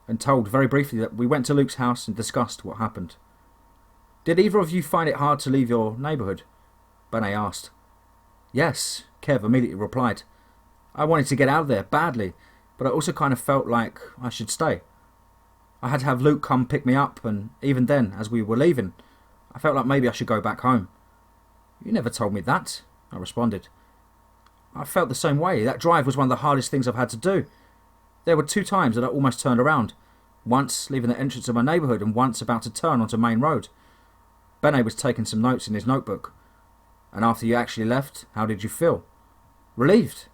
and told very briefly that we went to Luke's house and discussed what happened. Did either of you find it hard to leave your neighbourhood? Benny asked. Yes, Kev immediately replied. I wanted to get out of there badly, but I also kind of felt like I should stay. I had to have Luke come pick me up, and even then, as we were leaving, I felt like maybe I should go back home. You never told me that, I responded. I felt the same way. That drive was one of the hardest things I've had to do. There were 2 times that I almost turned around. once leaving the entrance of my neighbourhood and once about to turn onto Main Road. Bene was taking some notes in his notebook. And after you actually left, how did you feel? Relieved,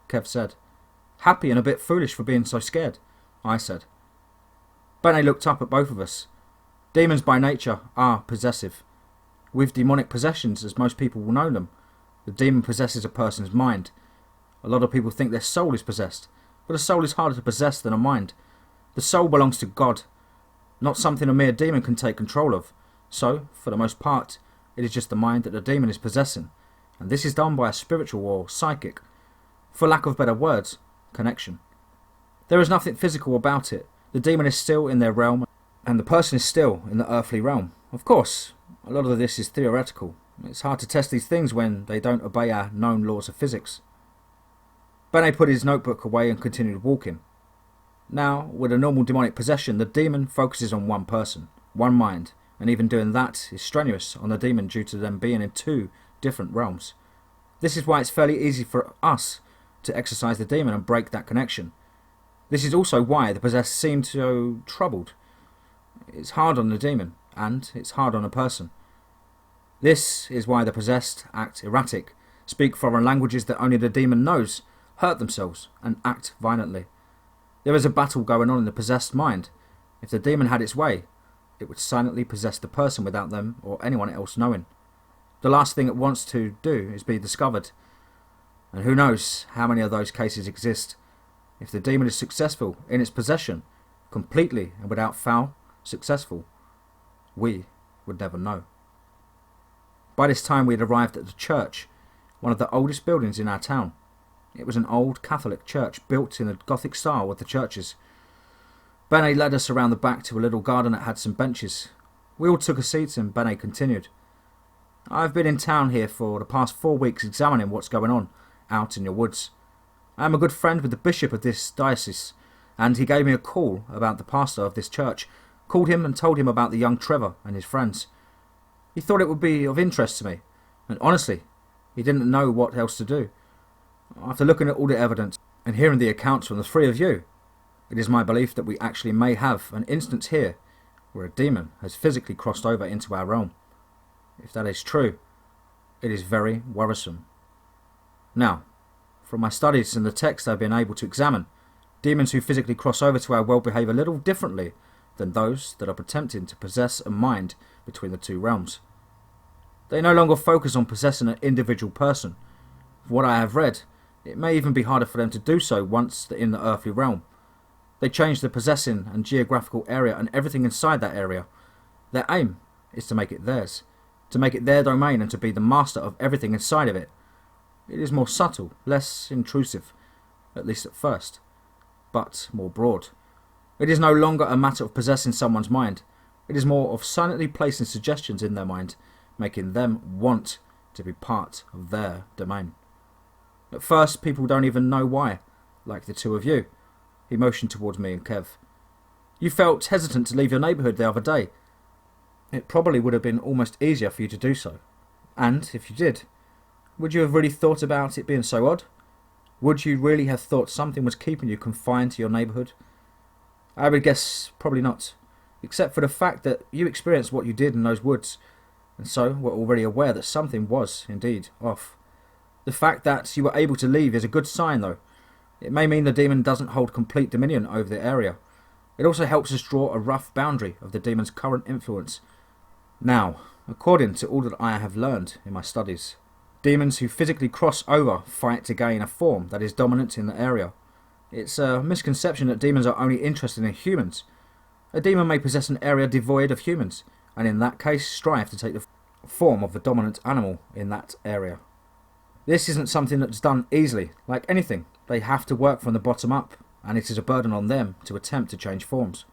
Kev said. Happy and a bit foolish for being so scared, I said. Bene looked up at both of us. Demons by nature are possessive. With demonic possessions, as most people will know them, the demon possesses a person's mind. A lot of people think their soul is possessed, but a soul is harder to possess than a mind. The soul belongs to God, not something a mere demon can take control of. So, for the most part, it is just the mind that the demon is possessing, and this is done by a spiritual or psychic, for lack of better words, connection. There is nothing physical about it. The demon is still in their realm, and the person is still in the earthly realm. Of course, a lot of this is theoretical. It's hard to test these things when they don't obey our known laws of physics. Bene put his notebook away and continued walking. Now, with a normal demonic possession, the demon focuses on one person, one mind, and even doing that is strenuous on the demon due to them being in two different realms. This is why it's fairly easy for us to exorcise the demon and break that connection. This is also why the possessed seem so troubled. It's hard on the demon, and it's hard on a person. This is why the possessed act erratic, speak foreign languages that only the demon knows, hurt themselves, and act violently. There is a battle going on in the possessed mind. If the demon had its way, it would silently possess the person without them or anyone else knowing. The last thing it wants to do is be discovered. And who knows how many of those cases exist. If the demon is successful in its possession, completely and without foul, successful, we would never know. By this time we had arrived at the church, one of the oldest buildings in our town. It was an old Catholic church built in the Gothic style of the churches. Bene led us around the back to a little garden that had some benches. We all took a seat and Bene continued. I've been in town here for the past 4 weeks examining what's going on out in your woods. I am a good friend with the bishop of this diocese, and he gave me a call about the pastor of this church, called him and told him about the young Trevor and his friends. He thought it would be of interest to me, and honestly, he didn't know what else to do. After looking at all the evidence and hearing the accounts from the three of you, it is my belief that we actually may have an instance here where a demon has physically crossed over into our realm. If that is true, it is very worrisome. Now, from my studies and the text I've been able to examine, demons who physically cross over to our world behave a little differently than those that are attempting to possess a mind between the two realms. They no longer focus on possessing an individual person. From what I have read, it may even be harder for them to do so once they're in the earthly realm. They change the possessing and geographical area and everything inside that area. Their aim is to make it theirs, to make it their domain and to be the master of everything inside of it. It is more subtle, less intrusive, at least at first, but more broad. It is no longer a matter of possessing someone's mind. It is more of silently placing suggestions in their mind, making them want to be part of their domain. At first, people don't even know why, like the two of you. He motioned towards me and Kev. You felt hesitant to leave your neighbourhood the other day. It probably would have been almost easier for you to do so. And, if you did, would you have really thought about it being so odd? Would you really have thought something was keeping you confined to your neighbourhood? I would guess probably not, except for the fact that you experienced what you did in those woods, and so were already aware that something was, indeed, off. The fact that you were able to leave is a good sign, though. It may mean the demon doesn't hold complete dominion over the area. It also helps us draw a rough boundary of the demon's current influence. Now, according to all that I have learned in my studies, demons who physically cross over fight to gain a form that is dominant in the area. It's a misconception that demons are only interested in humans. A demon may possess an area devoid of humans, and in that case strive to take the form of the dominant animal in that area. This isn't something that's done easily. Like anything, they have to work from the bottom up, and it is a burden on them to attempt to change forms.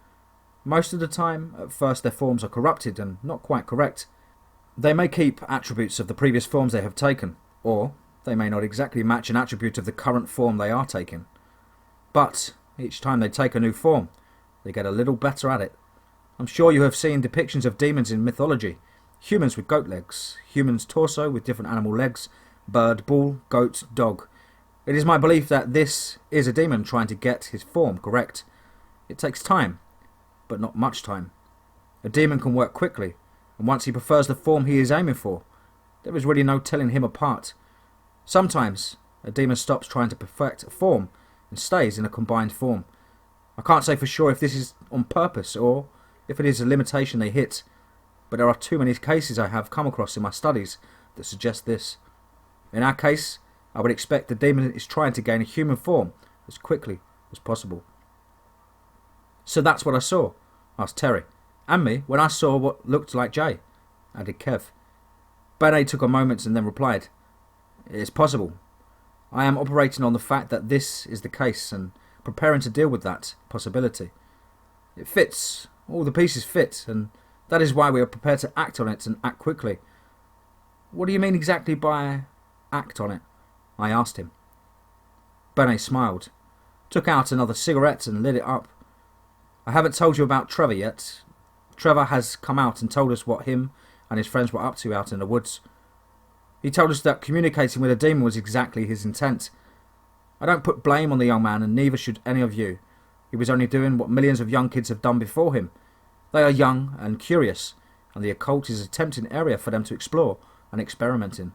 Most of the time, at first their forms are corrupted and not quite correct. They may keep attributes of the previous forms they have taken, or they may not exactly match an attribute of the current form they are taking. But each time they take a new form, they get a little better at it. I'm sure you have seen depictions of demons in mythology. Humans with goat legs, humans torso with different animal legs, bird, bull, goat, dog. It is my belief that this is a demon trying to get his form correct. It takes time. but not much time. A demon can work quickly, and once he prefers the form he is aiming for, there is really no telling him apart. Sometimes, a demon stops trying to perfect a form and stays in a combined form. I can't say for sure if this is on purpose or if it is a limitation they hit, but there are too many cases I have come across in my studies that suggest this. In our case, I would expect the demon is trying to gain a human form as quickly as possible. "So that's what I saw?" asked Terry. "And me, when I saw what looked like Jay," added Kev. Benet took a moment and then replied, "It's possible. I am operating on the fact that this is the case and preparing to deal with that possibility. It fits, all the pieces fit, and that is why we are prepared to act on it and act quickly." "What do you mean exactly by act on it?" I asked him. Benet smiled, took out another cigarette and lit it up. "I haven't told you about Trevor yet. Trevor has come out and told us what him and his friends were up to out in the woods. He told us that communicating with a demon was exactly his intent. I don't put blame on the young man, and neither should any of you. He was only doing what millions of young kids have done before him. They are young and curious, and the occult is a tempting area for them to explore and experiment in.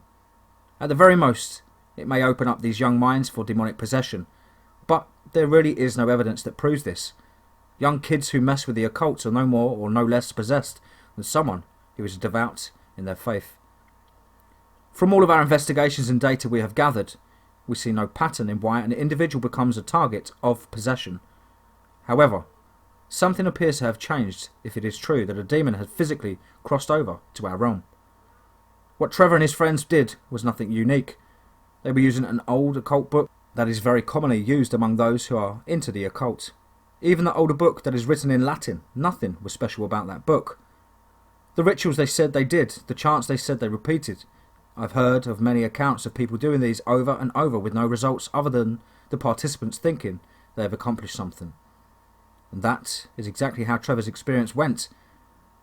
At the very most, it may open up these young minds for demonic possession, but there really is no evidence that proves this. Young kids who mess with the occult are no more or no less possessed than someone who is devout in their faith. From all of our investigations and data we have gathered, we see no pattern in why an individual becomes a target of possession. However, something appears to have changed if it is true that a demon had physically crossed over to our realm. What Trevor and his friends did was nothing unique. They were using an old occult book that is very commonly used among those who are into the occult. Even the older book that is written in Latin, nothing was special about that book. The rituals they said they did, the chants they said they repeated. I've heard of many accounts of people doing these over and over with no results other than the participants thinking they have accomplished something. And that is exactly how Trevor's experience went.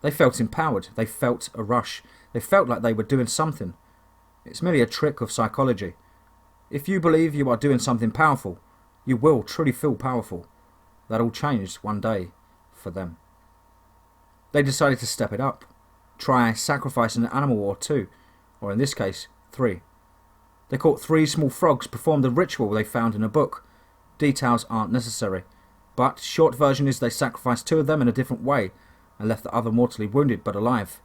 They felt empowered, they felt a rush, they felt like they were doing something. It's merely a trick of psychology. If you believe you are doing something powerful, you will truly feel powerful. That all changed one day for them. They decided to step it up, try sacrificing an animal or two, or in this case, 3. They caught 3 small frogs, performed the ritual they found in a book. Details aren't necessary, but short version is they sacrificed 2 of them in a different way and left the other mortally wounded but alive.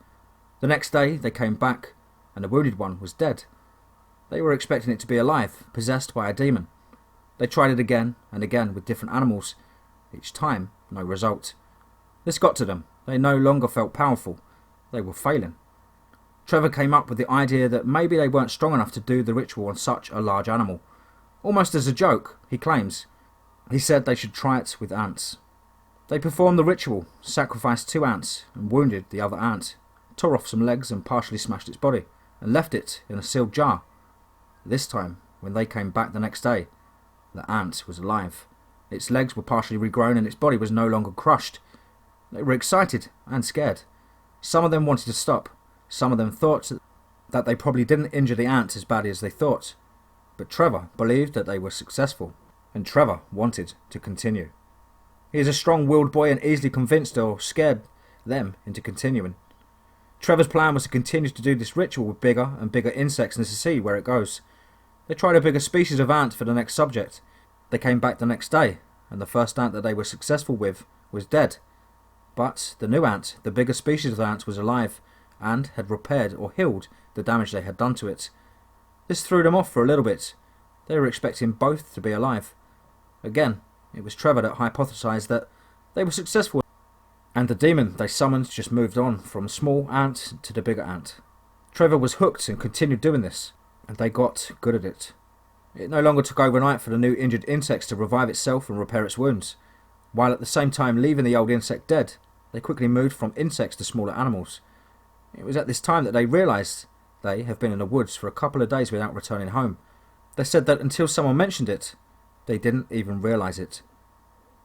The next day they came back and the wounded one was dead. They were expecting it to be alive, possessed by a demon. They tried it again and again with different animals. Each time, no result. This got to them. They no longer felt powerful. They were failing. Trevor came up with the idea that maybe they weren't strong enough to do the ritual on such a large animal. Almost as a joke, he claims. He said they should try it with ants. They performed the ritual, sacrificed 2 ants and wounded the other ant, tore off some legs and partially smashed its body, and left it in a sealed jar. This time, when they came back the next day, the ant was alive. Its legs were partially regrown and its body was no longer crushed. They were excited and scared. Some of them wanted to stop. Some of them thought that they probably didn't injure the ant as badly as they thought. But Trevor believed that they were successful, and Trevor wanted to continue. He is a strong-willed boy and easily convinced or scared them into continuing. Trevor's plan was to continue to do this ritual with bigger and bigger insects and to see where it goes. They tried a bigger species of ant for the next subject. They came back the next day, and the first ant that they were successful with was dead. But the new ant, the bigger species of ant, was alive and had repaired or healed the damage they had done to it. This threw them off for a little bit. They were expecting both to be alive. Again, it was Trevor that hypothesized that they were successful, and the demon they summoned just moved on from small ant to the bigger ant. Trevor was hooked and continued doing this, and they got good at it. It no longer took overnight for the new injured insects to revive itself and repair its wounds. While at the same time leaving the old insect dead, they quickly moved from insects to smaller animals. It was at this time that they realised they have been in the woods for a couple of days without returning home. They said that until someone mentioned it, they didn't even realise it.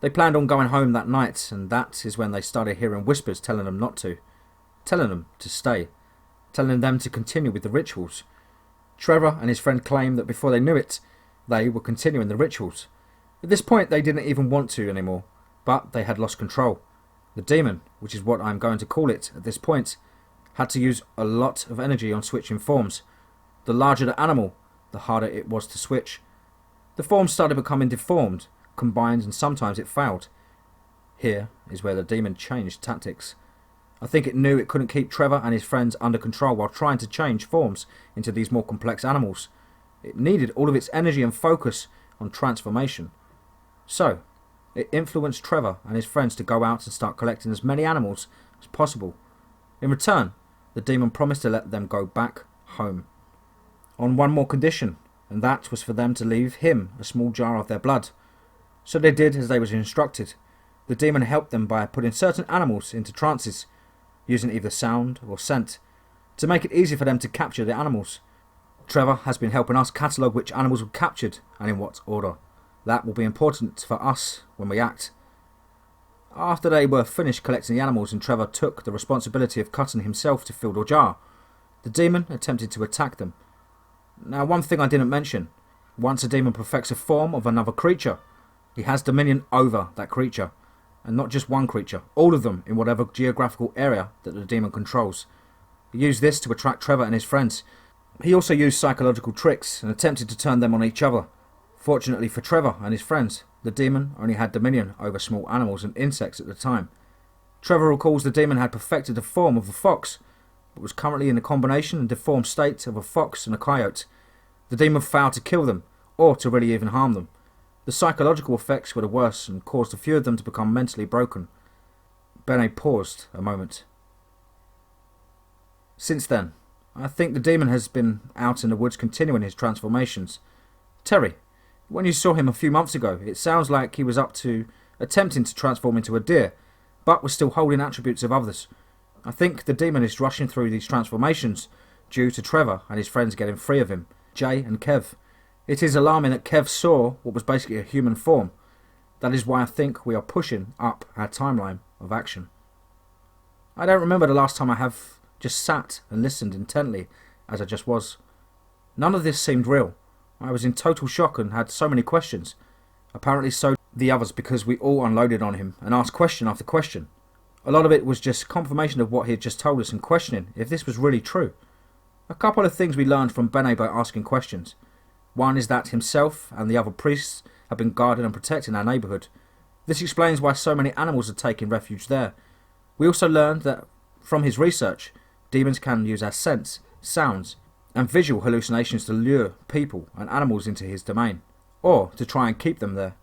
They planned on going home that night, and that is when they started hearing whispers telling them not to, telling them to stay, telling them to continue with the rituals. Trevor and his friend claimed that before they knew it, they were continuing the rituals. At this point they didn't even want to anymore, but they had lost control. The demon, which is what I'm going to call it at this point, had to use a lot of energy on switching forms. The larger the animal, the harder it was to switch. The forms started becoming deformed, combined, and sometimes it failed. Here is where the demon changed tactics. I think it knew it couldn't keep Trevor and his friends under control while trying to change forms into these more complex animals. It needed all of its energy and focus on transformation. So, it influenced Trevor and his friends to go out and start collecting as many animals as possible. In return, the demon promised to let them go back home. On one more condition, and that was for them to leave him a small jar of their blood. So they did as they was instructed. The demon helped them by putting certain animals into trances, using either sound or scent, to make it easy for them to capture the animals. Trevor has been helping us catalogue which animals were captured and in what order. That will be important for us when we act. After they were finished collecting the animals and Trevor took the responsibility of cutting himself to fill the jar, the demon attempted to attack them. Now, one thing I didn't mention, once a demon perfects a form of another creature, he has dominion over that creature, and not just one creature, all of them in whatever geographical area that the demon controls. He used this to attract Trevor and his friends. He also used psychological tricks and attempted to turn them on each other. Fortunately for Trevor and his friends, the demon only had dominion over small animals and insects at the time. Trevor recalls the demon had perfected the form of a fox, but was currently in the combination and deformed state of a fox and a coyote. The demon failed to kill them, or to really even harm them. The psychological effects were the worst and caused a few of them to become mentally broken. Bene paused a moment. Since then, I think the demon has been out in the woods continuing his transformations. Terry, when you saw him a few months ago, it sounds like he was up to attempting to transform into a deer, but was still holding attributes of others. I think the demon is rushing through these transformations due to Trevor and his friends getting free of him, Jay and Kev. It is alarming that Kev saw what was basically a human form. That is why I think we are pushing up our timeline of action. I don't remember the last time I have just sat and listened intently as I just was. None of this seemed real. I was in total shock and had so many questions. Apparently so did the others, because we all unloaded on him and asked question after question. A lot of it was just confirmation of what he had just told us and questioning if this was really true. A couple of things we learned from Bene by asking questions. One is that himself and the other priests have been guarding and protecting our neighbourhood. This explains why so many animals are taking refuge there. We also learned that from his research, demons can use our scents, sounds, and visual hallucinations to lure people and animals into his domain, or to try and keep them there.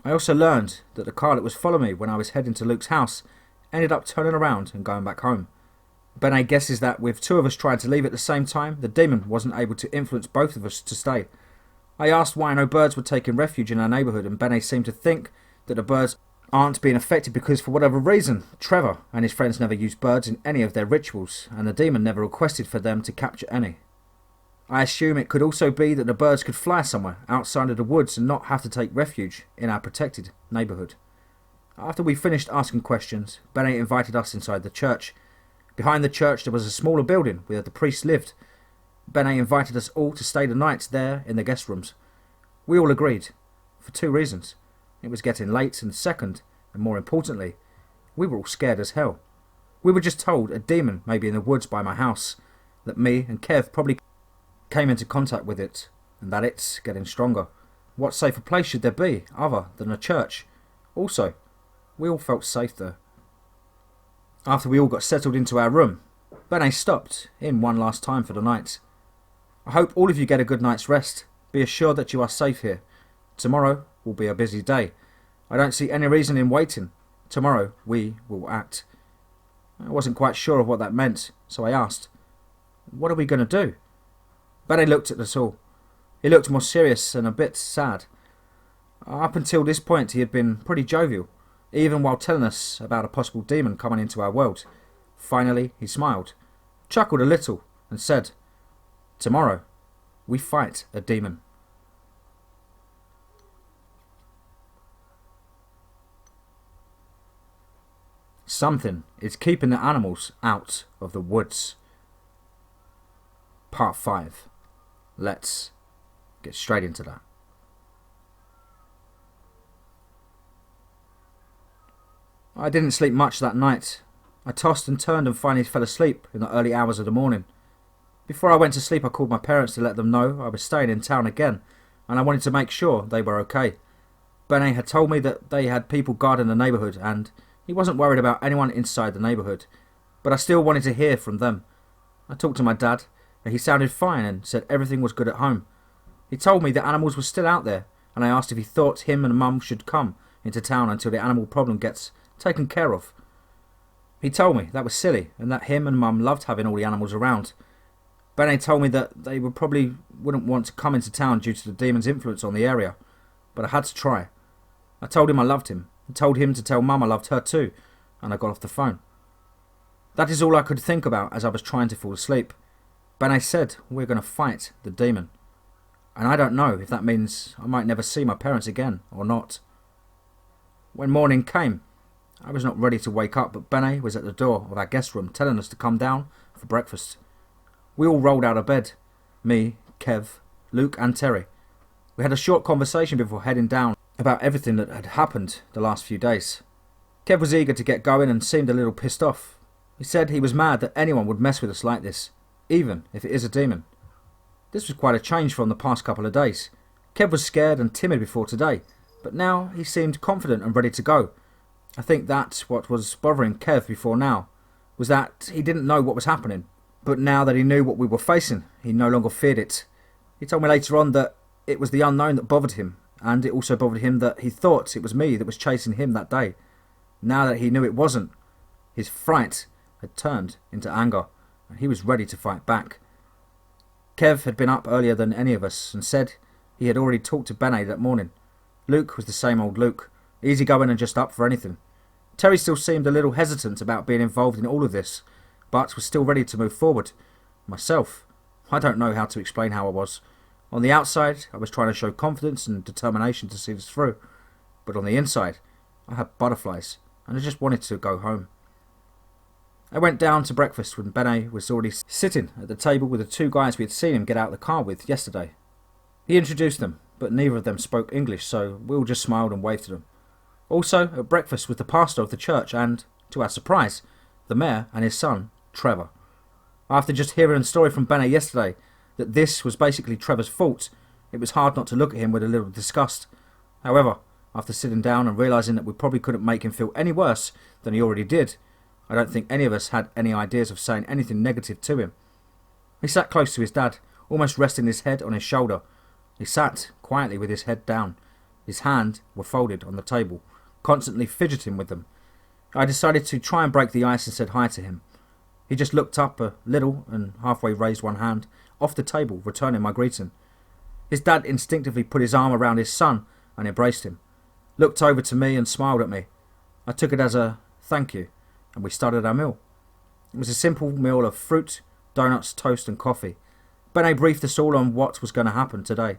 I also learned that the car that was following me when I was heading to Luke's house ended up turning around and going back home. Bene guesses that with two of us trying to leave at the same time, the demon wasn't able to influence both of us to stay. I asked why no birds were taking refuge in our neighbourhood, and Bene seemed to think that the birds aren't being affected because, for whatever reason, Trevor and his friends never used birds in any of their rituals, and the demon never requested for them to capture any. I assume it could also be that the birds could fly somewhere outside of the woods and not have to take refuge in our protected neighbourhood. After we finished asking questions, Bene invited us inside the church. Behind the church there was a smaller building where the priest lived. Bene invited us all to stay the night there in the guest rooms. We all agreed, for two reasons. It was getting late, and second, and more importantly, we were all scared as hell. We were just told a demon may be in the woods by my house, that me and Kev probably came into contact with it, and that it's getting stronger. What safer place should there be other than a church? Also, we all felt safe there. After we all got settled into our room, Bene stopped in one last time for the night. I hope all of you get a good night's rest. Be assured that you are safe here. Tomorrow will be a busy day. I don't see any reason in waiting. Tomorrow we will act. I wasn't quite sure of what that meant, so I asked, what are we going to do? Bene looked at us all. He looked more serious and a bit sad. Up until this point he had been pretty jovial, even while telling us about a possible demon coming into our world. Finally he smiled, chuckled a little, and said, tomorrow we fight a demon. Something is keeping the animals out of the woods. Part 5. Let's get straight into that. I didn't sleep much that night. I tossed and turned and finally fell asleep in the early hours of the morning. Before I went to sleep, I called my parents to let them know I was staying in town again, and I wanted to make sure they were okay. Benny had told me that they had people guarding the neighbourhood, and he wasn't worried about anyone inside the neighbourhood, but I still wanted to hear from them. I talked to my dad, and he sounded fine and said everything was good at home. He told me the animals were still out there, and I asked if he thought him and Mum should come into town until the animal problem gets taken care of. He told me that was silly, and that him and Mum loved having all the animals around. Benny told me that they probably wouldn't want to come into town due to the demon's influence on the area, but I had to try. I told him I loved him, and told him to tell Mum I loved her too, and I got off the phone. That is all I could think about as I was trying to fall asleep. Benny said we're going to fight the demon, and I don't know if that means I might never see my parents again or not. When morning came, I was not ready to wake up, but Benny was at the door of our guest room telling us to come down for breakfast. We all rolled out of bed. Me, Kev, Luke and Terry. We had a short conversation before heading down about everything that had happened the last few days. Kev was eager to get going and seemed a little pissed off. He said he was mad that anyone would mess with us like this, even if it is a demon. This was quite a change from the past couple of days. Kev was scared and timid before today, but now he seemed confident and ready to go. I think that's what was bothering Kev before now, was that he didn't know what was happening, but now that he knew what we were facing, he no longer feared it. He told me later on that it was the unknown that bothered him, and it also bothered him that he thought it was me that was chasing him that day. Now that he knew it wasn't, his fright had turned into anger, and he was ready to fight back. Kev had been up earlier than any of us and said he had already talked to Benny that morning. Luke was the same old Luke, easygoing and just up for anything. Terry still seemed a little hesitant about being involved in all of this, but was still ready to move forward. Myself, I don't know how to explain how I was. On the outside, I was trying to show confidence and determination to see this through, but on the inside, I had butterflies, and I just wanted to go home. I went down to breakfast when Benny was already sitting at the table with the two guys we had seen him get out of the car with yesterday. He introduced them, but neither of them spoke English, so we all just smiled and waved to them. Also, at breakfast was the pastor of the church and, to our surprise, the mayor and his son, Trevor. After just hearing a story from Benny yesterday that this was basically Trevor's fault, it was hard not to look at him with a little disgust. However, after sitting down and realising that we probably couldn't make him feel any worse than he already did, I don't think any of us had any ideas of saying anything negative to him. He sat close to his dad, almost resting his head on his shoulder. He sat quietly with his head down. His hands were folded on the table, constantly fidgeting with them. I decided to try and break the ice and said hi to him. He just looked up a little and halfway raised one hand off the table, returning my greeting. His dad instinctively put his arm around his son and embraced him, looked over to me and smiled at me. I took it as a thank you, and we started our meal. It was a simple meal of fruit, donuts, toast and coffee. Benny briefed us all on what was going to happen today.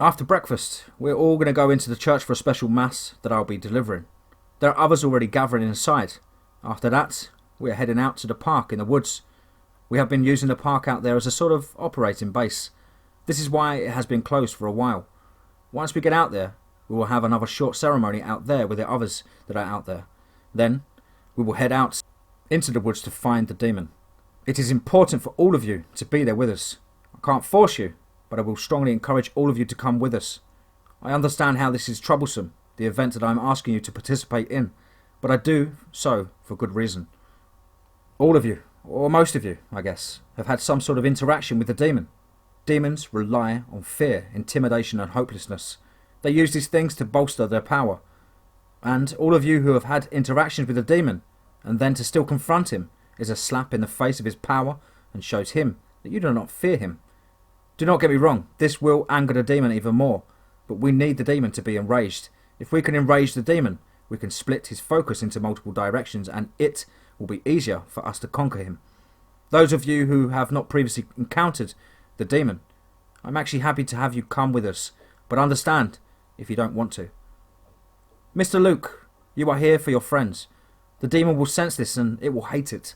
After breakfast, we're all going to go into the church for a special mass that I'll be delivering. There are others already gathering inside. After that, we're heading out to the park in the woods. We have been using the park out there as a sort of operating base. This is why it has been closed for a while. Once we get out there, we will have another short ceremony out there with the others that are out there. Then, we will head out into the woods to find the demon. It is important for all of you to be there with us. I can't force you, but I will strongly encourage all of you to come with us. I understand how this is troublesome, the event that I am asking you to participate in, but I do so for good reason. All of you, or most of you, I guess, have had some sort of interaction with the demon. Demons rely on fear, intimidation and hopelessness. They use these things to bolster their power. And all of you who have had interactions with the demon, and then to still confront him, is a slap in the face of his power and shows him that you do not fear him. Do not get me wrong, this will anger the demon even more, but we need the demon to be enraged. If we can enrage the demon, we can split his focus into multiple directions and it will be easier for us to conquer him. Those of you who have not previously encountered the demon, I'm actually happy to have you come with us, but understand if you don't want to. Mr. Luke, you are here for your friends. The demon will sense this and it will hate it.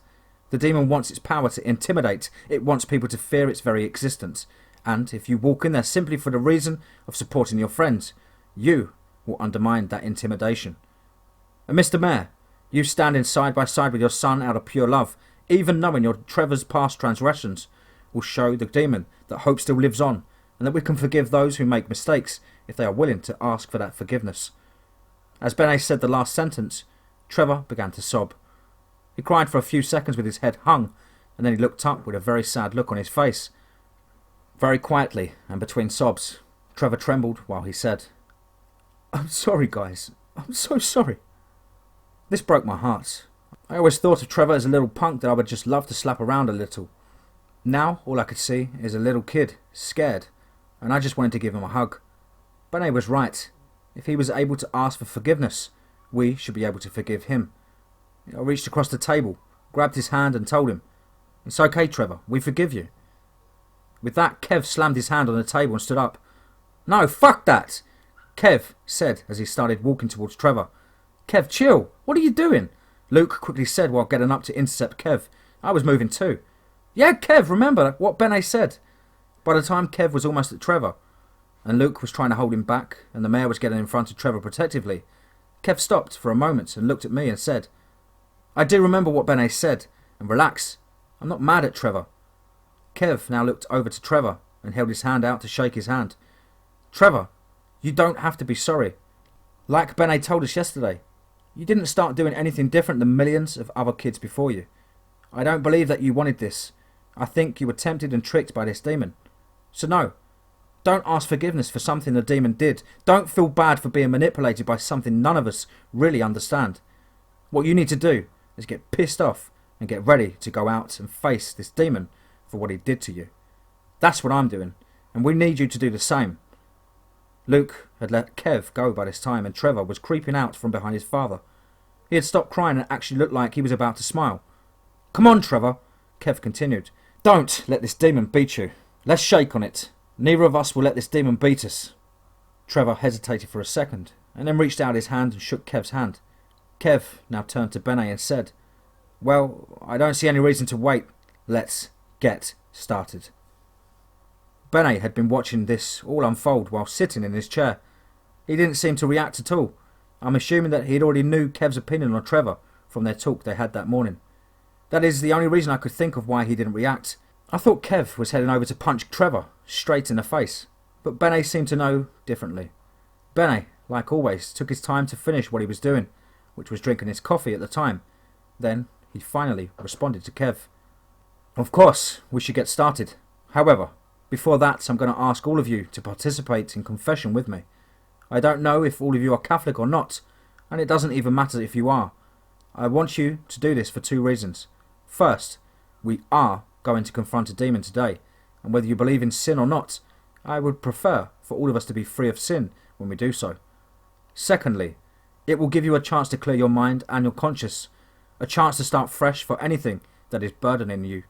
The demon wants its power to intimidate. It wants people to fear its very existence. And if you walk in there simply for the reason of supporting your friends, you will undermine that intimidation. And Mr. Mayor, you standing side by side with your son out of pure love, even knowing your Trevor's past transgressions, will show the demon that hope still lives on, and that we can forgive those who make mistakes if they are willing to ask for that forgiveness. As Benet said the last sentence, Trevor began to sob. He cried for a few seconds with his head hung, and then he looked up with a very sad look on his face. Very quietly, and between sobs, Trevor trembled while he said, "I'm sorry, guys. I'm so sorry." This broke my heart. I always thought of Trevor as a little punk that I would just love to slap around a little. Now all I could see is a little kid, scared, and I just wanted to give him a hug. Benet was right. If he was able to ask for forgiveness, we should be able to forgive him. I reached across the table, grabbed his hand and told him, "It's okay, Trevor, we forgive you." With that, Kev slammed his hand on the table and stood up. "No, fuck that!" Kev said as he started walking towards Trevor. "Kev, chill! What are you doing?" Luke quickly said while getting up to intercept Kev. I was moving too. "Yeah, Kev, remember what Benet said." By the time Kev was almost at Trevor, and Luke was trying to hold him back, and the mayor was getting in front of Trevor protectively, Kev stopped for a moment and looked at me and said, "I do remember what Benet said, and relax. I'm not mad at Trevor." Kev now looked over to Trevor and held his hand out to shake his hand. "Trevor, you don't have to be sorry. Like Benet told us yesterday, you didn't start doing anything different than millions of other kids before you. I don't believe that you wanted this. I think you were tempted and tricked by this demon. So no, don't ask forgiveness for something the demon did. Don't feel bad for being manipulated by something none of us really understand. What you need to do is get pissed off and get ready to go out and face this demon for what he did to you. That's what I'm doing, and we need you to do the same." Luke had let Kev go by this time, and Trevor was creeping out from behind his father. He had stopped crying and actually looked like he was about to smile. "Come on, Trevor," Kev continued. "Don't let this demon beat you. Let's shake on it. Neither of us will let this demon beat us." Trevor hesitated for a second, and then reached out his hand and shook Kev's hand. Kev now turned to Benet and said, "Well, I don't see any reason to wait. Let's get started." Benet had been watching this all unfold while sitting in his chair. He didn't seem to react at all. I'm assuming that he had already knew Kev's opinion on Trevor from their talk they had that morning. That is the only reason I could think of why he didn't react. I thought Kev was heading over to punch Trevor straight in the face, but Benet seemed to know differently. Benet, like always, took his time to finish what he was doing, which was drinking his coffee at the time. Then he finally responded to Kev. "Of course, we should get started. However, before that, I'm going to ask all of you to participate in confession with me. I don't know if all of you are Catholic or not, and it doesn't even matter if you are. I want you to do this for two reasons. First, we are going to confront a demon today, and whether you believe in sin or not, I would prefer for all of us to be free of sin when we do so. Secondly, it will give you a chance to clear your mind and your conscience, a chance to start fresh for anything that is burdening you.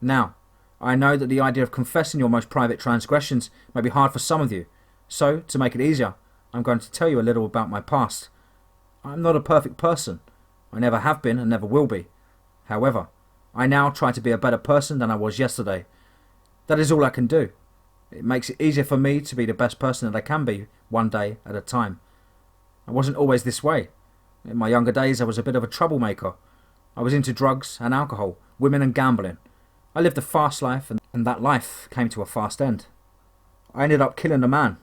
Now, I know that the idea of confessing your most private transgressions may be hard for some of you, so to make it easier, I'm going to tell you a little about my past. I'm not a perfect person. I never have been and never will be. However, I now try to be a better person than I was yesterday. That is all I can do. It makes it easier for me to be the best person that I can be, one day at a time. I wasn't always this way. In my younger days, I was a bit of a troublemaker. I was into drugs and alcohol, women and gambling. I lived a fast life, and that life came to a fast end. I ended up killing a man.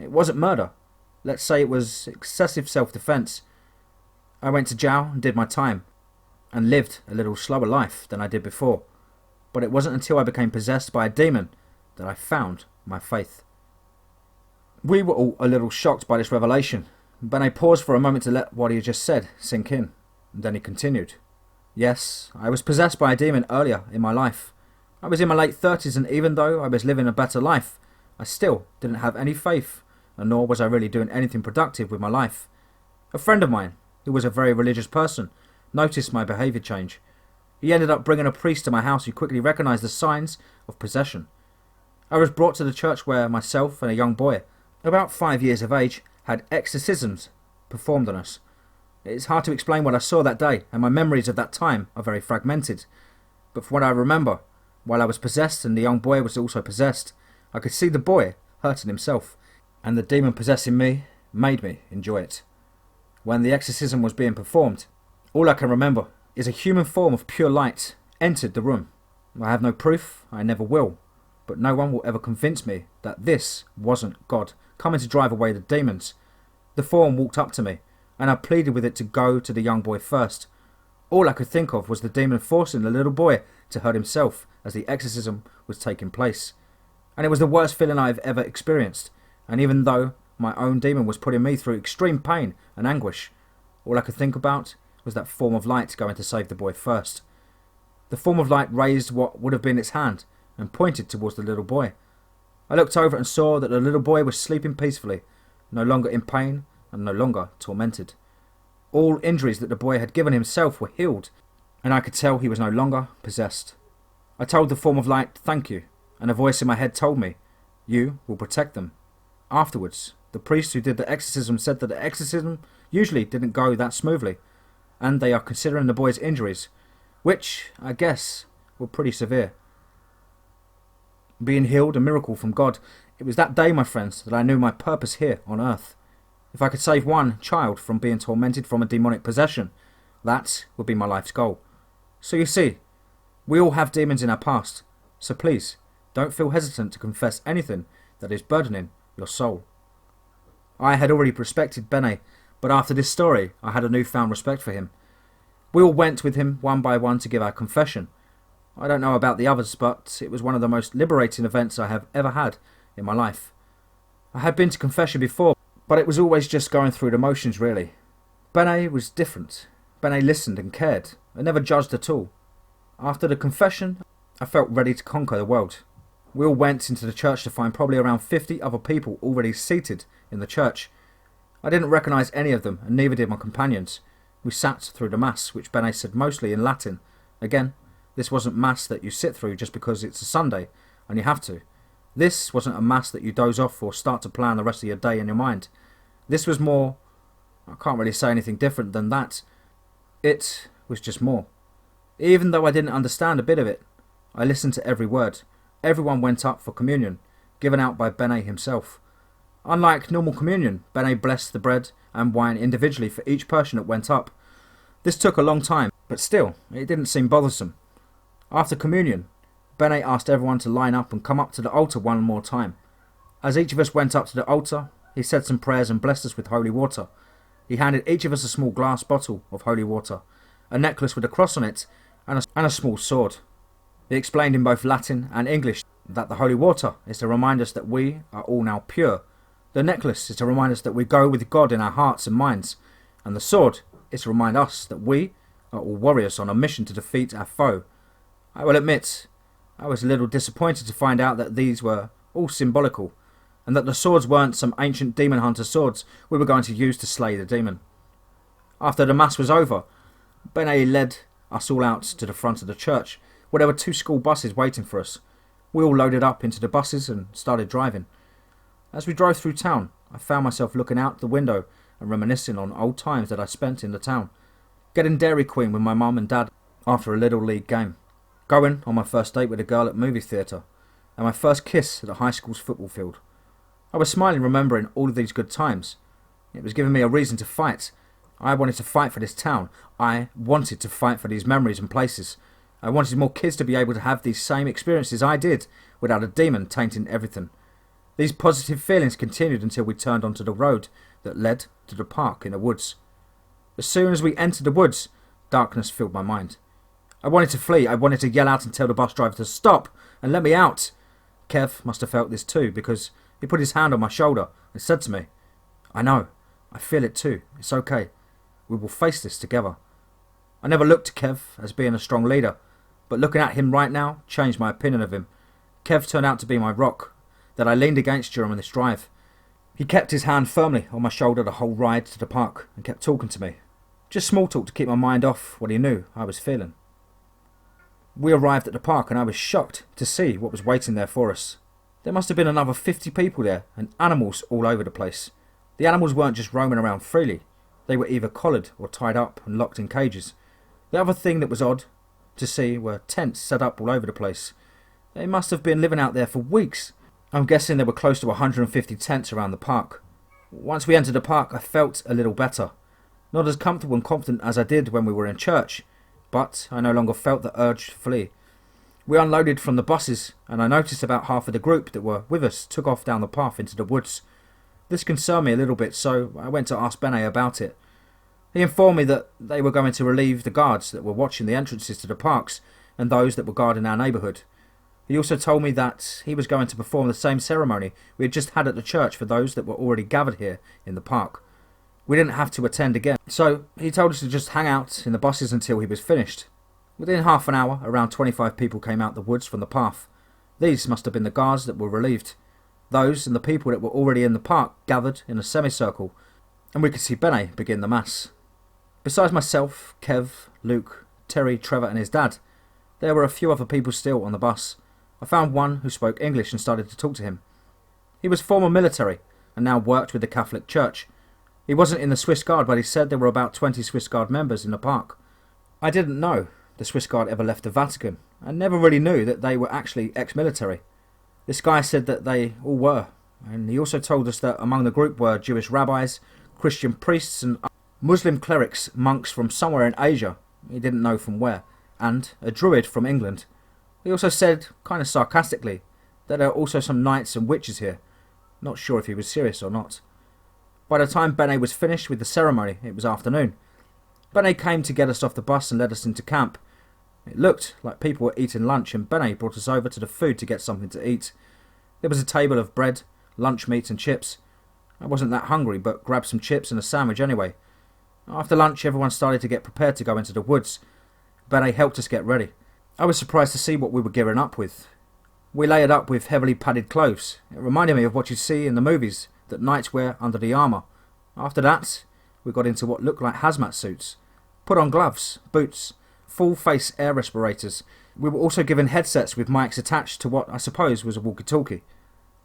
It wasn't murder. Let's say it was excessive self-defense. I went to jail and did my time, and lived a little slower life than I did before. But it wasn't until I became possessed by a demon that I found my faith. We were all a little shocked by this revelation. Benet paused for a moment to let what he had just said sink in, and then he continued. Yes, I was possessed by a demon earlier in my life. I was in my late 30s, and even though I was living a better life, I still didn't have any faith, and nor was I really doing anything productive with my life. A friend of mine, who was a very religious person, noticed my behaviour change. He ended up bringing a priest to my house who quickly recognised the signs of possession. I was brought to the church where myself and a young boy, about 5 years of age, had exorcisms performed on us. It's hard to explain what I saw that day, and my memories of that time are very fragmented. But from what I remember, while I was possessed and the young boy was also possessed, I could see the boy hurting himself, and the demon possessing me made me enjoy it. when the exorcism was being performed. All I can remember is a human form of pure light entered the room. I have no proof, I never will, but no one will ever convince me that this wasn't God coming to drive away the demons. The form walked up to me, and I pleaded with it to go to the young boy first. All I could think of was the demon forcing the little boy to hurt himself as the exorcism was taking place. And it was the worst feeling I have ever experienced, and even though my own demon was putting me through extreme pain and anguish, all I could think about was that form of light going to save the boy first. The form of light raised what would have been its hand and pointed towards the little boy. I looked over and saw that the little boy was sleeping peacefully, no longer in pain and no longer tormented. All injuries that the boy had given himself were healed, and I could tell he was no longer possessed. I told the form of light, "Thank you," and a voice in my head told me, "You will protect them." Afterwards, the priest who did the exorcism said that the exorcism usually didn't go that smoothly, and they are considering the boy's injuries, which, I guess, were pretty severe. Being healed, a miracle from God, it was that day, my friends, that I knew my purpose here on earth. If I could save one child from being tormented from a demonic possession, that would be my life's goal. So you see, we all have demons in our past, so please, don't feel hesitant to confess anything that is burdening your soul. I had already respected Bene, but after this story, I had a newfound respect for him. We all went with him one by one to give our confession. I don't know about the others, but it was one of the most liberating events I have ever had in my life. I had been to confession before, but it was always just going through the motions, really. Bene was different. Bene listened and cared, and never judged at all. After the confession, I felt ready to conquer the world. We all went into the church to find probably around 50 other people already seated in the church. I didn't recognise any of them, and neither did my companions. We sat through the Mass, which Bene said mostly in Latin. Again, this wasn't Mass that you sit through just because it's a Sunday, and you have to. This wasn't a Mass that you doze off or start to plan the rest of your day in your mind. This was more... I can't really say anything different than that. It was just more. Even though I didn't understand a bit of it, I listened to every word. Everyone went up for communion, given out by Bene himself. Unlike normal communion, Bene blessed the bread and wine individually for each person that went up. This took a long time, but still, it didn't seem bothersome. After communion, Bene asked everyone to line up and come up to the altar one more time. As each of us went up to the altar, he said some prayers and blessed us with holy water. He handed each of us a small glass bottle of holy water, a necklace with a cross on it, and a small sword. He explained in both Latin and English that the holy water is to remind us that we are all now pure. The necklace is to remind us that we go with God in our hearts and minds, and the sword is to remind us that we are all warriors on a mission to defeat our foe. I will admit, I was a little disappointed to find out that these were all symbolical, and that the swords weren't some ancient demon hunter swords we were going to use to slay the demon. After the Mass was over, Bene led us all out to the front of the church, where there were 2 school buses waiting for us. We all loaded up into the buses and started driving. As we drove through town, I found myself looking out the window and reminiscing on old times that I spent in the town. Getting Dairy Queen with my mum and dad after a Little League game. Going on my first date with a girl at movie theatre. And my first kiss at the high school's football field. I was smiling remembering all of these good times. It was giving me a reason to fight. I wanted to fight for this town. I wanted to fight for these memories and places. I wanted more kids to be able to have these same experiences I did without a demon tainting everything. These positive feelings continued until we turned onto the road that led to the park in the woods. As soon as we entered the woods, darkness filled my mind. I wanted to flee. I wanted to yell out and tell the bus driver to stop and let me out. Kev must have felt this too, because he put his hand on my shoulder and said to me, "I know, I feel it too. It's okay. We will face this together." I never looked to Kev as being a strong leader, but looking at him right now changed my opinion of him. Kev turned out to be my rock that I leaned against during this drive. He kept his hand firmly on my shoulder the whole ride to the park and kept talking to me. Just small talk to keep my mind off what he knew I was feeling. We arrived at the park and I was shocked to see what was waiting there for us. There must have been another 50 people there and animals all over the place. The animals weren't just roaming around freely. They were either collared or tied up and locked in cages. The other thing that was odd to see were tents set up all over the place. They must have been living out there for weeks. I'm guessing there were close to 150 tents around the park. Once we entered the park, I felt a little better. Not as comfortable and confident as I did when we were in church, but I no longer felt the urge to flee. We unloaded from the buses, and I noticed about half of the group that were with us took off down the path into the woods. This concerned me a little bit, so I went to ask Benet about it. He informed me that they were going to relieve the guards that were watching the entrances to the parks and those that were guarding our neighbourhood. He also told me that he was going to perform the same ceremony we had just had at the church for those that were already gathered here in the park. We didn't have to attend again, so he told us to just hang out in the buses until he was finished. Within half an hour, around 25 people came out the woods from the path. These must have been the guards that were relieved. Those and the people that were already in the park gathered in a semicircle, and we could see Benet begin the mass. Besides myself, Kev, Luke, Terry, Trevor and his dad, there were a few other people still on the bus. I found one who spoke English and started to talk to him. He was former military and now worked with the Catholic Church. He wasn't in the Swiss Guard, but he said there were about 20 Swiss Guard members in the park. I didn't know the Swiss Guard ever left the Vatican, and never really knew that they were actually ex-military. This guy said that they all were, and he also told us that among the group were Jewish rabbis, Christian priests and Muslim clerics, monks from somewhere in Asia, he didn't know from where, and a druid from England. He also said, kind of sarcastically, that there are also some knights and witches here. Not sure if he was serious or not. By the time Benet was finished with the ceremony, it was afternoon. Benet came to get us off the bus and led us into camp. It looked like people were eating lunch, and Benet brought us over to the food to get something to eat. There was a table of bread, lunch meat and chips. I wasn't that hungry, but grabbed some chips and a sandwich anyway. After lunch, everyone started to get prepared to go into the woods. Benet helped us get ready. I was surprised to see what we were gearing up with. We layered up with heavily padded clothes. It reminded me of what you see in the movies that knights wear under the armour. After that, we got into what looked like hazmat suits. Put on gloves, boots, full-face air respirators. We were also given headsets with mics attached to what I suppose was a walkie-talkie.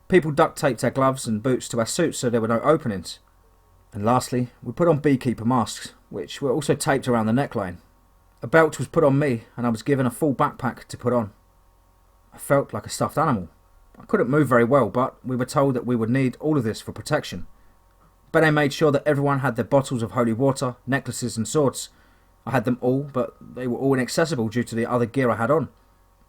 People duct-taped our gloves and boots to our suits so there were no openings. And lastly, we put on beekeeper masks, which were also taped around the neckline. A belt was put on me, and I was given a full backpack to put on. I felt like a stuffed animal. I couldn't move very well, but we were told that we would need all of this for protection. Benet made sure that everyone had their bottles of holy water, necklaces and swords. I had them all, but they were all inaccessible due to the other gear I had on.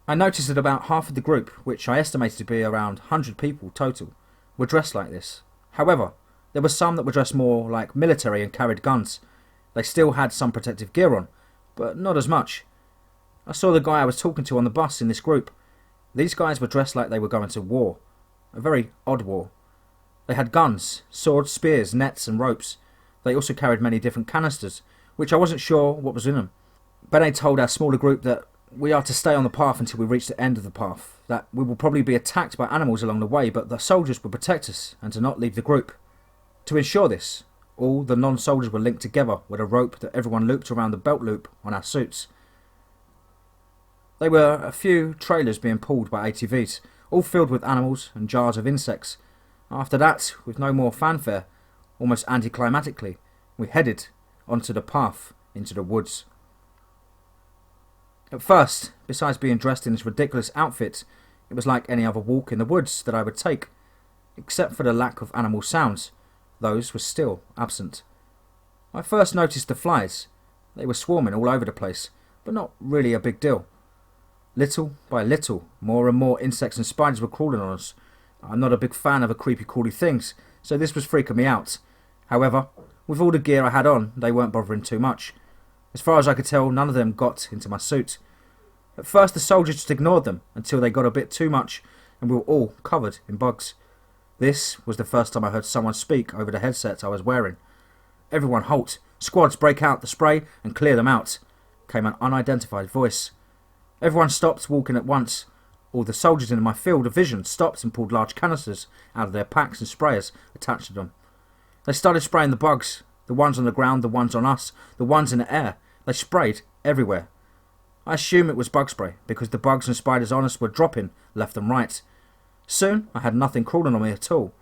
I noticed that about half of the group, which I estimated to be around 100 people total, were dressed like this. However, there were some that were dressed more like military and carried guns. They still had some protective gear on, but not as much. I saw the guy I was talking to on the bus in this group. These guys were dressed like they were going to war. A very odd war. They had guns, swords, spears, nets and ropes. They also carried many different canisters, which I wasn't sure what was in them. Benet told our smaller group that we are to stay on the path until we reach the end of the path, that we will probably be attacked by animals along the way, but the soldiers will protect us and to not leave the group. To ensure this, all the non-soldiers were linked together with a rope that everyone looped around the belt loop on our suits. There were a few trailers being pulled by ATVs, all filled with animals and jars of insects. After that, with no more fanfare, almost anticlimactically, we headed onto the path into the woods. At first, besides being dressed in this ridiculous outfit, it was like any other walk in the woods that I would take, except for the lack of animal sounds. Those were still absent. I first noticed the flies. They were swarming all over the place, but not really a big deal. Little by little, more and more insects and spiders were crawling on us. I'm not a big fan of creepy crawly things, so this was freaking me out. However, with all the gear I had on, they weren't bothering too much. As far as I could tell, none of them got into my suit. At first the soldiers just ignored them until they got a bit too much and we were all covered in bugs. This was the first time I heard someone speak over the headset I was wearing. "Everyone halt! Squads, break out the spray and clear them out!" came an unidentified voice. Everyone stopped walking at once. All the soldiers in my field of vision stopped and pulled large canisters out of their packs and sprayers attached to them. They started spraying the bugs, the ones on the ground, the ones on us, the ones in the air. They sprayed everywhere. I assume it was bug spray because the bugs and spiders on us were dropping left and right. Soon I had nothing crawling on me at all.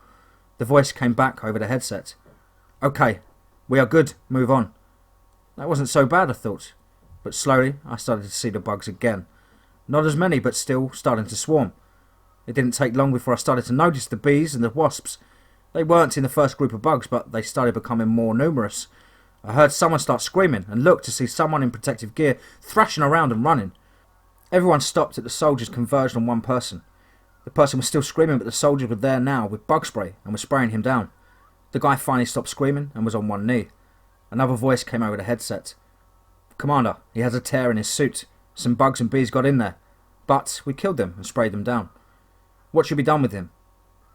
The voice came back over the headset. "Okay, we are good, move on." That wasn't so bad, I thought. But slowly I started to see the bugs again. Not as many, but still starting to swarm. It didn't take long before I started to notice the bees and the wasps. They weren't in the first group of bugs, but they started becoming more numerous. I heard someone start screaming and looked to see someone in protective gear thrashing around and running. Everyone stopped as the soldiers converged on one person. The person was still screaming, but the soldiers were there now with bug spray and were spraying him down. The guy finally stopped screaming and was on one knee. Another voice came over the headset. "Commander, he has a tear in his suit. Some bugs and bees got in there. But we killed them and sprayed them down. What should be done with him?"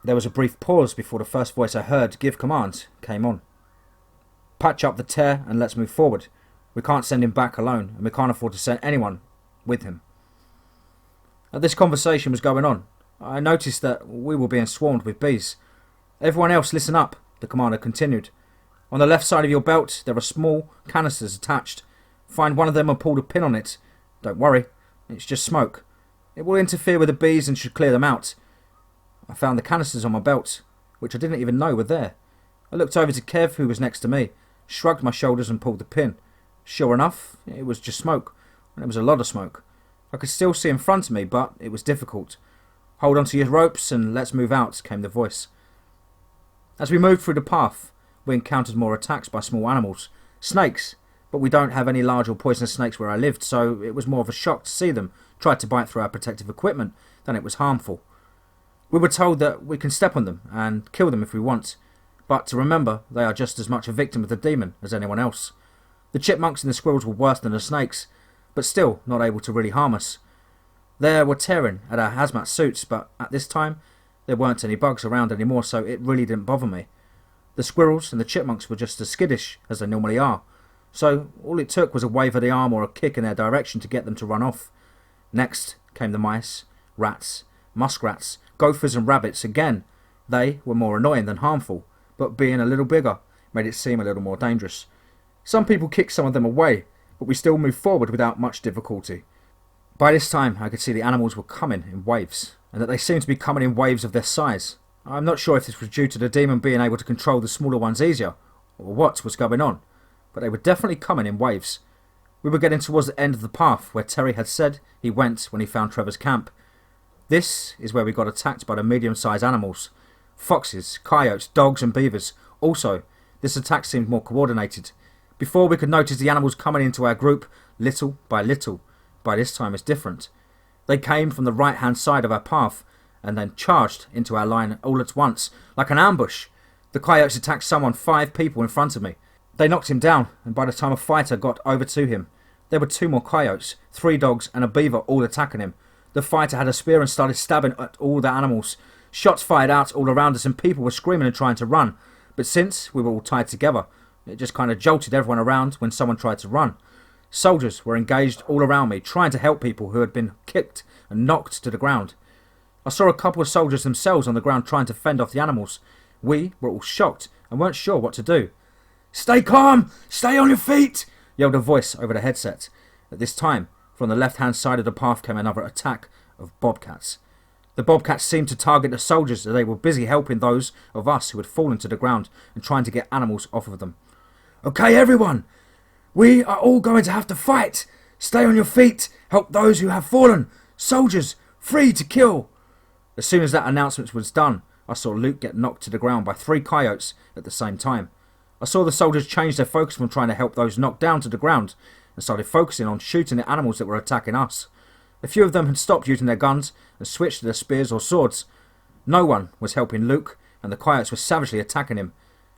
There was a brief pause before the first voice I heard give commands came on. "Patch up the tear and let's move forward. We can't send him back alone, and we can't afford to send anyone with him." As this conversation was going on, I noticed that we were being swarmed with bees. "Everyone else listen up," the commander continued. "On the left side of your belt there are small canisters attached. Find one of them and pull the pin on it. Don't worry, it's just smoke. It will interfere with the bees and should clear them out." I found the canisters on my belt, which I didn't even know were there. I looked over to Kev, who was next to me, shrugged my shoulders and pulled the pin. Sure enough, it was just smoke, and it was a lot of smoke. I could still see in front of me, but it was difficult. "Hold on to your ropes and let's move out," came the voice. As we moved through the path, we encountered more attacks by small animals. Snakes, but we don't have any large or poisonous snakes where I lived, so it was more of a shock to see them try to bite through our protective equipment than it was harmful. We were told that we can step on them and kill them if we want, but to remember they are just as much a victim of the demon as anyone else. The chipmunks and the squirrels were worse than the snakes, but still not able to really harm us. They were tearing at our hazmat suits, but at this time there weren't any bugs around anymore, so it really didn't bother me. The squirrels and the chipmunks were just as skittish as they normally are, so all it took was a wave of the arm or a kick in their direction to get them to run off. Next came the mice, rats, muskrats, gophers and rabbits. Again, they were more annoying than harmful, but being a little bigger made it seem a little more dangerous. Some people kicked some of them away, but we still moved forward without much difficulty. By this time I could see the animals were coming in waves, and that they seemed to be coming in waves of their size. I'm not sure if this was due to the demon being able to control the smaller ones easier, or what was going on, but they were definitely coming in waves. We were getting towards the end of the path where Terry had said he went when he found Trevor's camp. This is where we got attacked by the medium-sized animals. Foxes, coyotes, dogs and beavers. Also, this attack seemed more coordinated. Before we could notice the animals coming into our group, little by little. By this time it's different. They came from the right-hand side of our path, and then charged into our line all at once, like an ambush. The coyotes attacked someone 5 people in front of me. They knocked him down, and by the time a fighter got over to him, there were 2 more coyotes, 3 dogs and a beaver all attacking him. The fighter had a spear and started stabbing at all the animals. Shots fired out all around us and people were screaming and trying to run. But since we were all tied together, it just kind of jolted everyone around when someone tried to run. Soldiers were engaged all around me, trying to help people who had been kicked and knocked to the ground. I saw a couple of soldiers themselves on the ground trying to fend off the animals. We were all shocked and weren't sure what to do. "Stay calm! Stay on your feet!" yelled a voice over the headset. At this time, from the left-hand side of the path came another attack of bobcats. The bobcats seemed to target the soldiers as they were busy helping those of us who had fallen to the ground and trying to get animals off of them. "Okay, everyone! We are all going to have to fight! Stay on your feet! Help those who have fallen! Soldiers, free to kill!" As soon as that announcement was done, I saw Luke get knocked to the ground by 3 coyotes at the same time. I saw the soldiers change their focus from trying to help those knocked down to the ground and started focusing on shooting the animals that were attacking us. A few of them had stopped using their guns and switched to their spears or swords. No one was helping Luke, and the coyotes were savagely attacking him.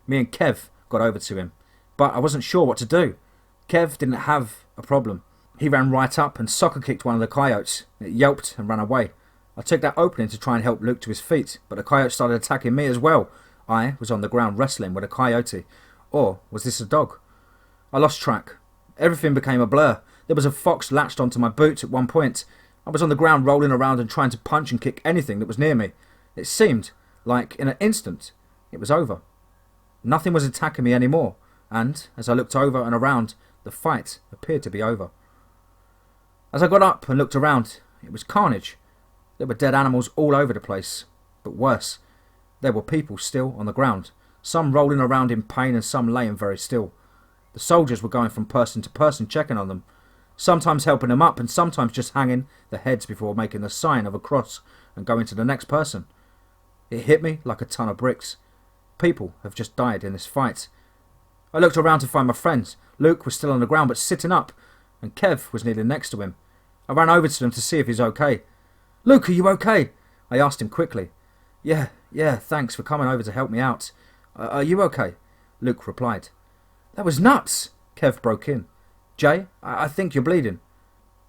Me and Kev got over to him, but I wasn't sure what to do. Kev didn't have a problem. He ran right up and soccer kicked one of the coyotes. It yelped and ran away. I took that opening to try and help Luke to his feet, but the coyote started attacking me as well. I was on the ground wrestling with a coyote. Or was this a dog? I lost track. Everything became a blur. There was a fox latched onto my boot at one point. I was on the ground rolling around and trying to punch and kick anything that was near me. It seemed like in an instant it was over. Nothing was attacking me anymore, and as I looked over and around, the fight appeared to be over. As I got up and looked around, it was carnage. There were dead animals all over the place, but worse, there were people still on the ground, some rolling around in pain and some laying very still. The soldiers were going from person to person checking on them, sometimes helping them up and sometimes just hanging their heads before making the sign of a cross and going to the next person. It hit me like a ton of bricks. People have just died in this fight. I looked around to find my friends. Luke was still on the ground but sitting up, and Kev was kneeling next to him. I ran over to them to see if he's okay. "Luke, are you okay?" I asked him quickly. Yeah, thanks for coming over to help me out. Are you okay?" Luke replied. "That was nuts!" Kev broke in. "Jay, I think you're bleeding."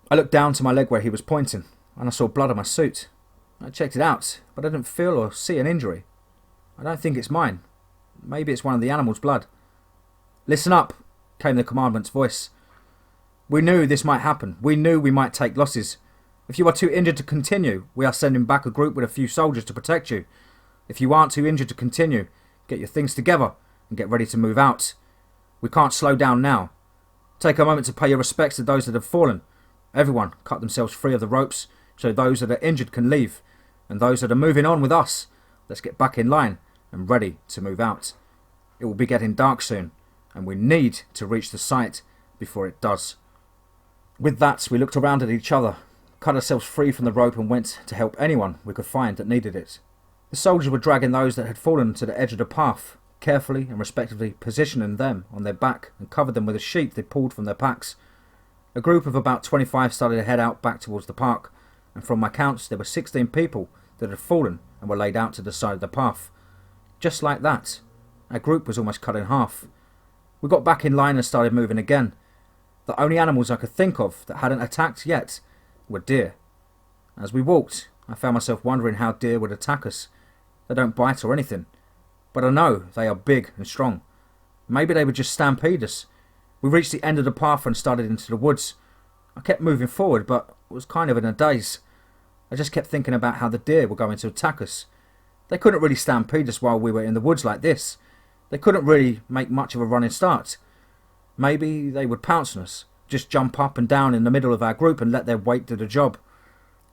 I looked down to my leg where he was pointing, and I saw blood on my suit. I checked it out, but I didn't feel or see an injury. "I don't think it's mine. Maybe it's one of the animals' blood." "Listen up," came the commandant's voice. "We knew this might happen. We knew we might take losses. If you are too injured to continue, we are sending back a group with a few soldiers to protect you. If you aren't too injured to continue, get your things together and get ready to move out. We can't slow down now. Take a moment to pay your respects to those that have fallen. Everyone cut themselves free of the ropes so those that are injured can leave, and those that are moving on with us, let's get back in line and ready to move out. It will be getting dark soon, and we need to reach the site before it does." With that, we looked around at each other, cut ourselves free from the rope and went to help anyone we could find that needed it. The soldiers were dragging those that had fallen to the edge of the path, carefully and respectively positioning them on their back and covered them with a sheet they pulled from their packs. A group of about 25 started to head out back towards the park, and from my counts there were 16 people that had fallen and were laid out to the side of the path. Just like that, our group was almost cut in half. We got back in line and started moving again. The only animals I could think of that hadn't attacked yet were deer. As we walked, I found myself wondering how deer would attack us. They don't bite or anything, but I know they are big and strong. Maybe they would just stampede us. We reached the end of the path and started into the woods. I kept moving forward, but was kind of in a daze. I just kept thinking about how the deer were going to attack us. They couldn't really stampede us while we were in the woods like this. They couldn't really make much of a running start. Maybe they would pounce on us, just jump up and down in the middle of our group and let their weight do the job.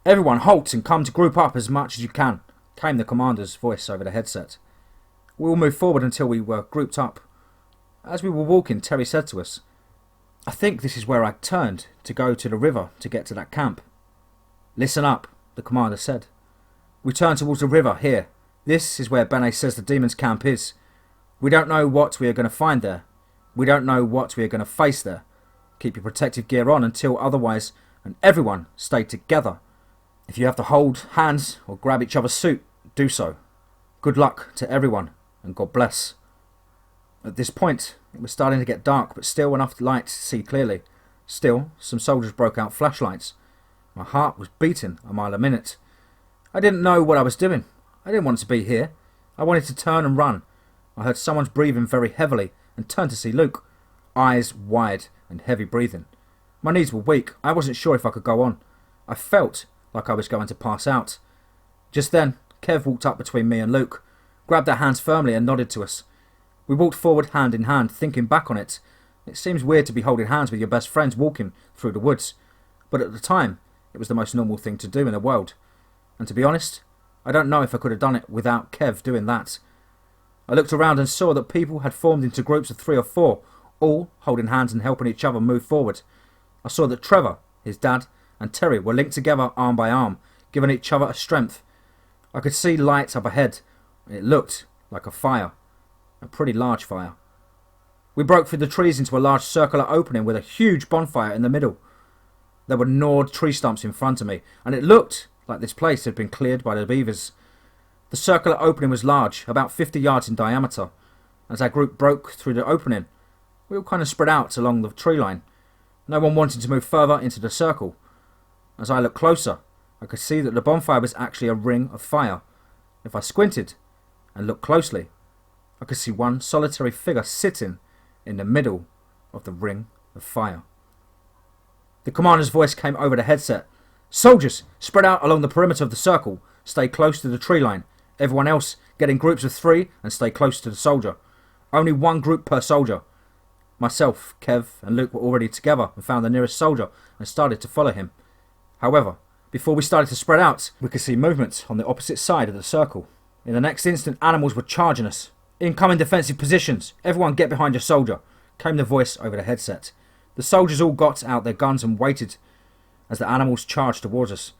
"Everyone halt and come to group up as much as you can," came the commander's voice over the headset. We all moved forward until we were grouped up. As we were walking, Terry said to us, "I think this is where I turned to go to the river to get to that camp." "Listen up," the commander said. "We turned towards the river here. This is where Benet says the demon's camp is. We don't know what we are going to find there. We don't know what we are going to face there. Keep your protective gear on until otherwise, and everyone stay together. If you have to hold hands or grab each other's suit, do so. Good luck to everyone, and God bless." At this point, it was starting to get dark, but still enough light to see clearly. Still, some soldiers broke out flashlights. My heart was beating a mile a minute. I didn't know what I was doing. I didn't want to be here. I wanted to turn and run. I heard someone's breathing very heavily and turned to see Luke, eyes wide and heavy breathing. My knees were weak. I wasn't sure if I could go on. I felt like I was going to pass out. Just then, Kev walked up between me and Luke, grabbed our hands firmly and nodded to us. We walked forward hand in hand, thinking back on it. It seems weird to be holding hands with your best friends walking through the woods, but at the time, it was the most normal thing to do in the world. And to be honest, I don't know if I could have done it without Kev doing that. I looked around and saw that people had formed into groups of 3 or 4, all holding hands and helping each other move forward. I saw that Trevor, his dad, and Terry were linked together arm by arm, giving each other a strength. I could see light up ahead, and it looked like a fire, a pretty large fire. We broke through the trees into a large circular opening with a huge bonfire in the middle. There were gnawed tree stumps in front of me, and it looked like this place had been cleared by the beavers. The circular opening was large, about 50 yards in diameter. As our group broke through the opening, we all kind of spread out along the tree line, no one wanting to move further into the circle. As I looked closer, I could see that the bonfire was actually a ring of fire. If I squinted and looked closely, I could see one solitary figure sitting in the middle of the ring of fire. The commander's voice came over the headset. "Soldiers, spread out along the perimeter of the circle. Stay close to the tree line. Everyone else, get in groups of 3 and stay close to the soldier. Only 1 group per soldier." Myself, Kev, and Luke were already together and found the nearest soldier and started to follow him. However, before we started to spread out, we could see movement on the opposite side of the circle. In the next instant, animals were charging us. "Incoming defensive positions. Everyone get behind your soldier," came the voice over the headset. The soldiers all got out their guns and waited as the animals charged towards us.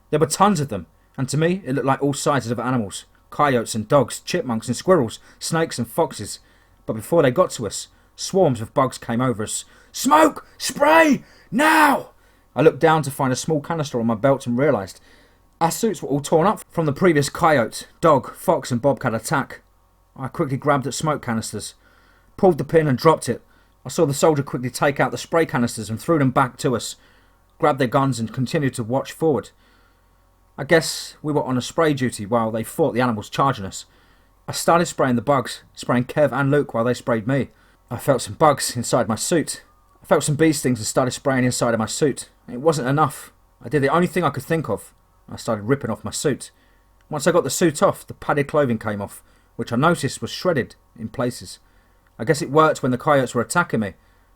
There were tons of them, and to me it looked like all sizes of animals. Coyotes and dogs, chipmunks and squirrels, snakes and foxes. But before they got to us, Swarms of bugs came over us. "Smoke! Spray! Now!" I looked down to find a small canister on my belt and realised our suits were all torn up from the previous coyote, dog, fox and bobcat attack. I quickly grabbed at smoke canisters, pulled the pin and dropped it. I saw the soldier quickly take out the spray canisters and threw them back to us, grabbed their guns and continued to watch forward. I guess we were on a spray duty while they fought the animals charging us. I started spraying the bugs, spraying Kev and Luke while they sprayed me. I felt some bugs inside my suit. I felt some bee stings and started spraying inside of my suit. It wasn't enough. I did the only thing I could think of. I started ripping off my suit. Once I got the suit off, the padded clothing came off, which I noticed was shredded in places. I guess it worked when the coyotes were attacking me.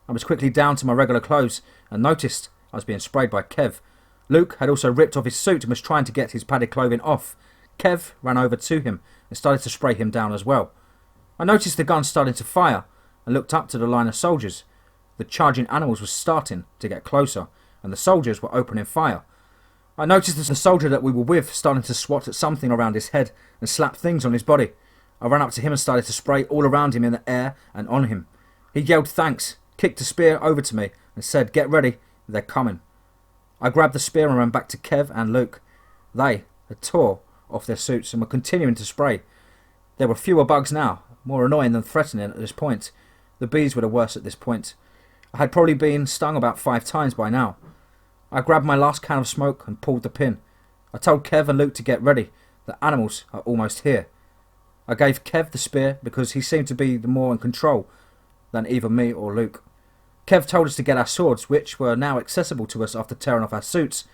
I was quickly down to my regular clothes and noticed I was being sprayed by Kev. Luke had also ripped off his suit and was trying to get his padded clothing off. Kev ran over to him and started to spray him down as well. I noticed the gun starting to fire and looked up to the line of soldiers. The charging animals were starting to get closer and the soldiers were opening fire. I noticed the soldier that we were with starting to swat at something around his head and slap things on his body. I ran up to him and started to spray all around him in the air and on him. He yelled thanks, kicked a spear over to me and said, "Get ready, they're coming." I grabbed the spear and ran back to Kev and Luke. They had tore off their suits and were continuing to spray. There were fewer bugs now, more annoying than threatening at this point. The bees were the worst at this point. I had probably been stung about 5 times by now. I grabbed my last can of smoke and pulled the pin. I told Kev and Luke to get ready. The animals are almost here. I gave Kev the spear because he seemed to be the more in control than either me or Luke. Kev told us to get our swords, which were now accessible to us after tearing off our suits.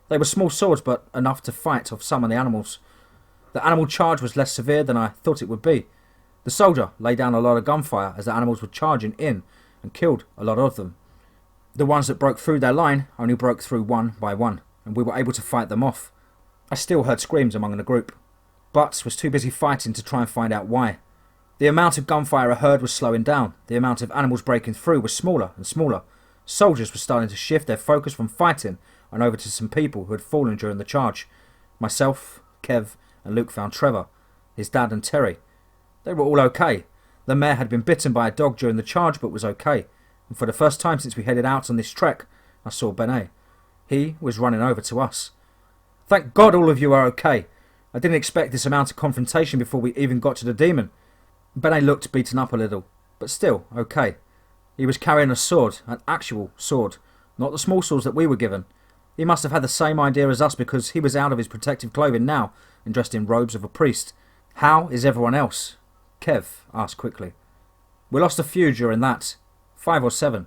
They were small swords, but enough to fight off some of the animals. The animal charge was less severe than I thought it would be. The soldier laid down a lot of gunfire as the animals were charging in and killed a lot of them. The ones that broke through their line only broke through one by one, and we were able to fight them off. I still heard screams among the group, but was too busy fighting to try and find out why. The amount of gunfire I heard was slowing down. The amount of animals breaking through was smaller and smaller. Soldiers were starting to shift their focus from fighting and over to some people who had fallen during the charge. Myself, Kev and Luke found Trevor, his dad and Terry. They were all okay. The mare had been bitten by a dog during the charge but was okay. And for the first time since we headed out on this trek, I saw Benet. He was running over to us. "Thank God all of you are okay. I didn't expect this amount of confrontation before we even got to the demon." Benet looked beaten up a little, but still okay. He was carrying a sword, an actual sword, not the small swords that we were given. He must have had the same idea as us because he was out of his protective clothing now and dressed in robes of a priest. "How is everyone else?" Kev asked quickly. "We lost a few during that, 5 or 7,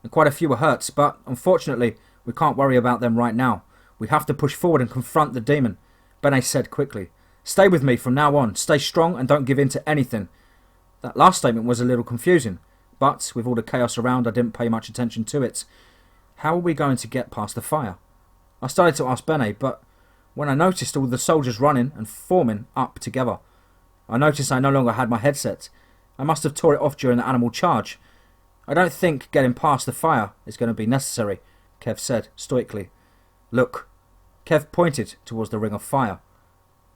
and quite a few were hurt, but unfortunately we can't worry about them right now. We have to push forward and confront the demon," Benet said quickly. "Stay with me from now on. Stay strong and don't give in to anything." That last statement was a little confusing, but with all the chaos around I didn't pay much attention to it. How are we going to get past the fire? I started to ask Benet, but when I noticed all the soldiers running and forming up together, I noticed I no longer had my headset. I must have tore it off during the animal charge. "I don't think getting past the fire is going to be necessary," Kev said stoically. "Look." Kev pointed towards the ring of fire.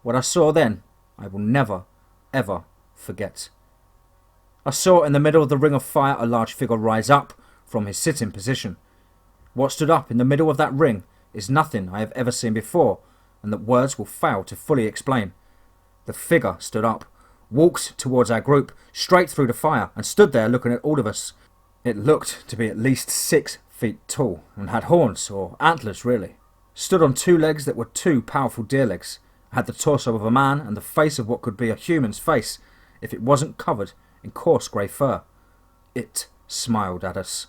What I saw then, I will never, ever forget. I saw in the middle of the ring of fire a large figure rise up from his sitting position. What stood up in the middle of that ring is nothing I have ever seen before, and that words will fail to fully explain. The figure stood up, walked towards our group, straight through the fire, and stood there looking at all of us. It looked to be at least 6 feet tall, and had horns, or antlers really. Stood on 2 legs that were 2 powerful deer legs, had the torso of a man and the face of what could be a human's face, if it wasn't covered in coarse grey fur. It smiled at us.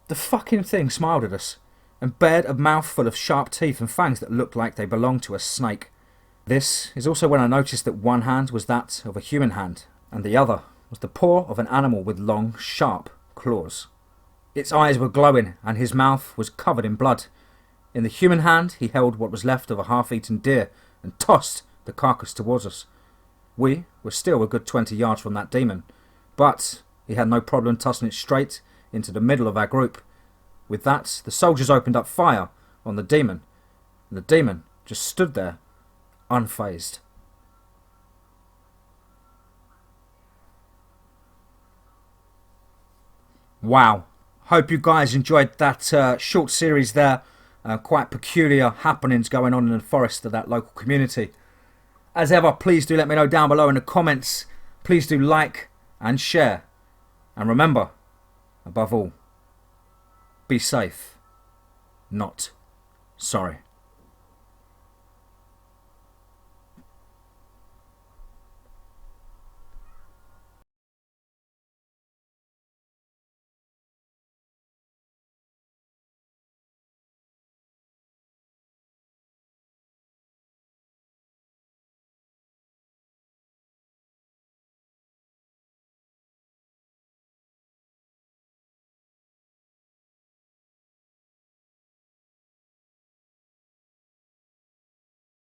The fucking thing smiled at us, and bared a mouth full of sharp teeth and fangs that looked like they belonged to a snake. This is also when I noticed that one hand was that of a human hand, and the other was the paw of an animal with long, sharp claws. Its eyes were glowing, and his mouth was covered in blood. In the human hand he held what was left of a half-eaten deer, and tossed the carcass towards us. We were still a good 20 yards from that demon, but he had no problem tossing it straight into the middle of our group. With that, the soldiers opened up fire on the demon, and the demon just stood there, unfazed. Wow. Hope you guys enjoyed that short series there. Quite peculiar happenings going on in the forest of that local community. As ever, please do let me know down below in the comments. Please do like and share. And remember, above all, be safe, not sorry.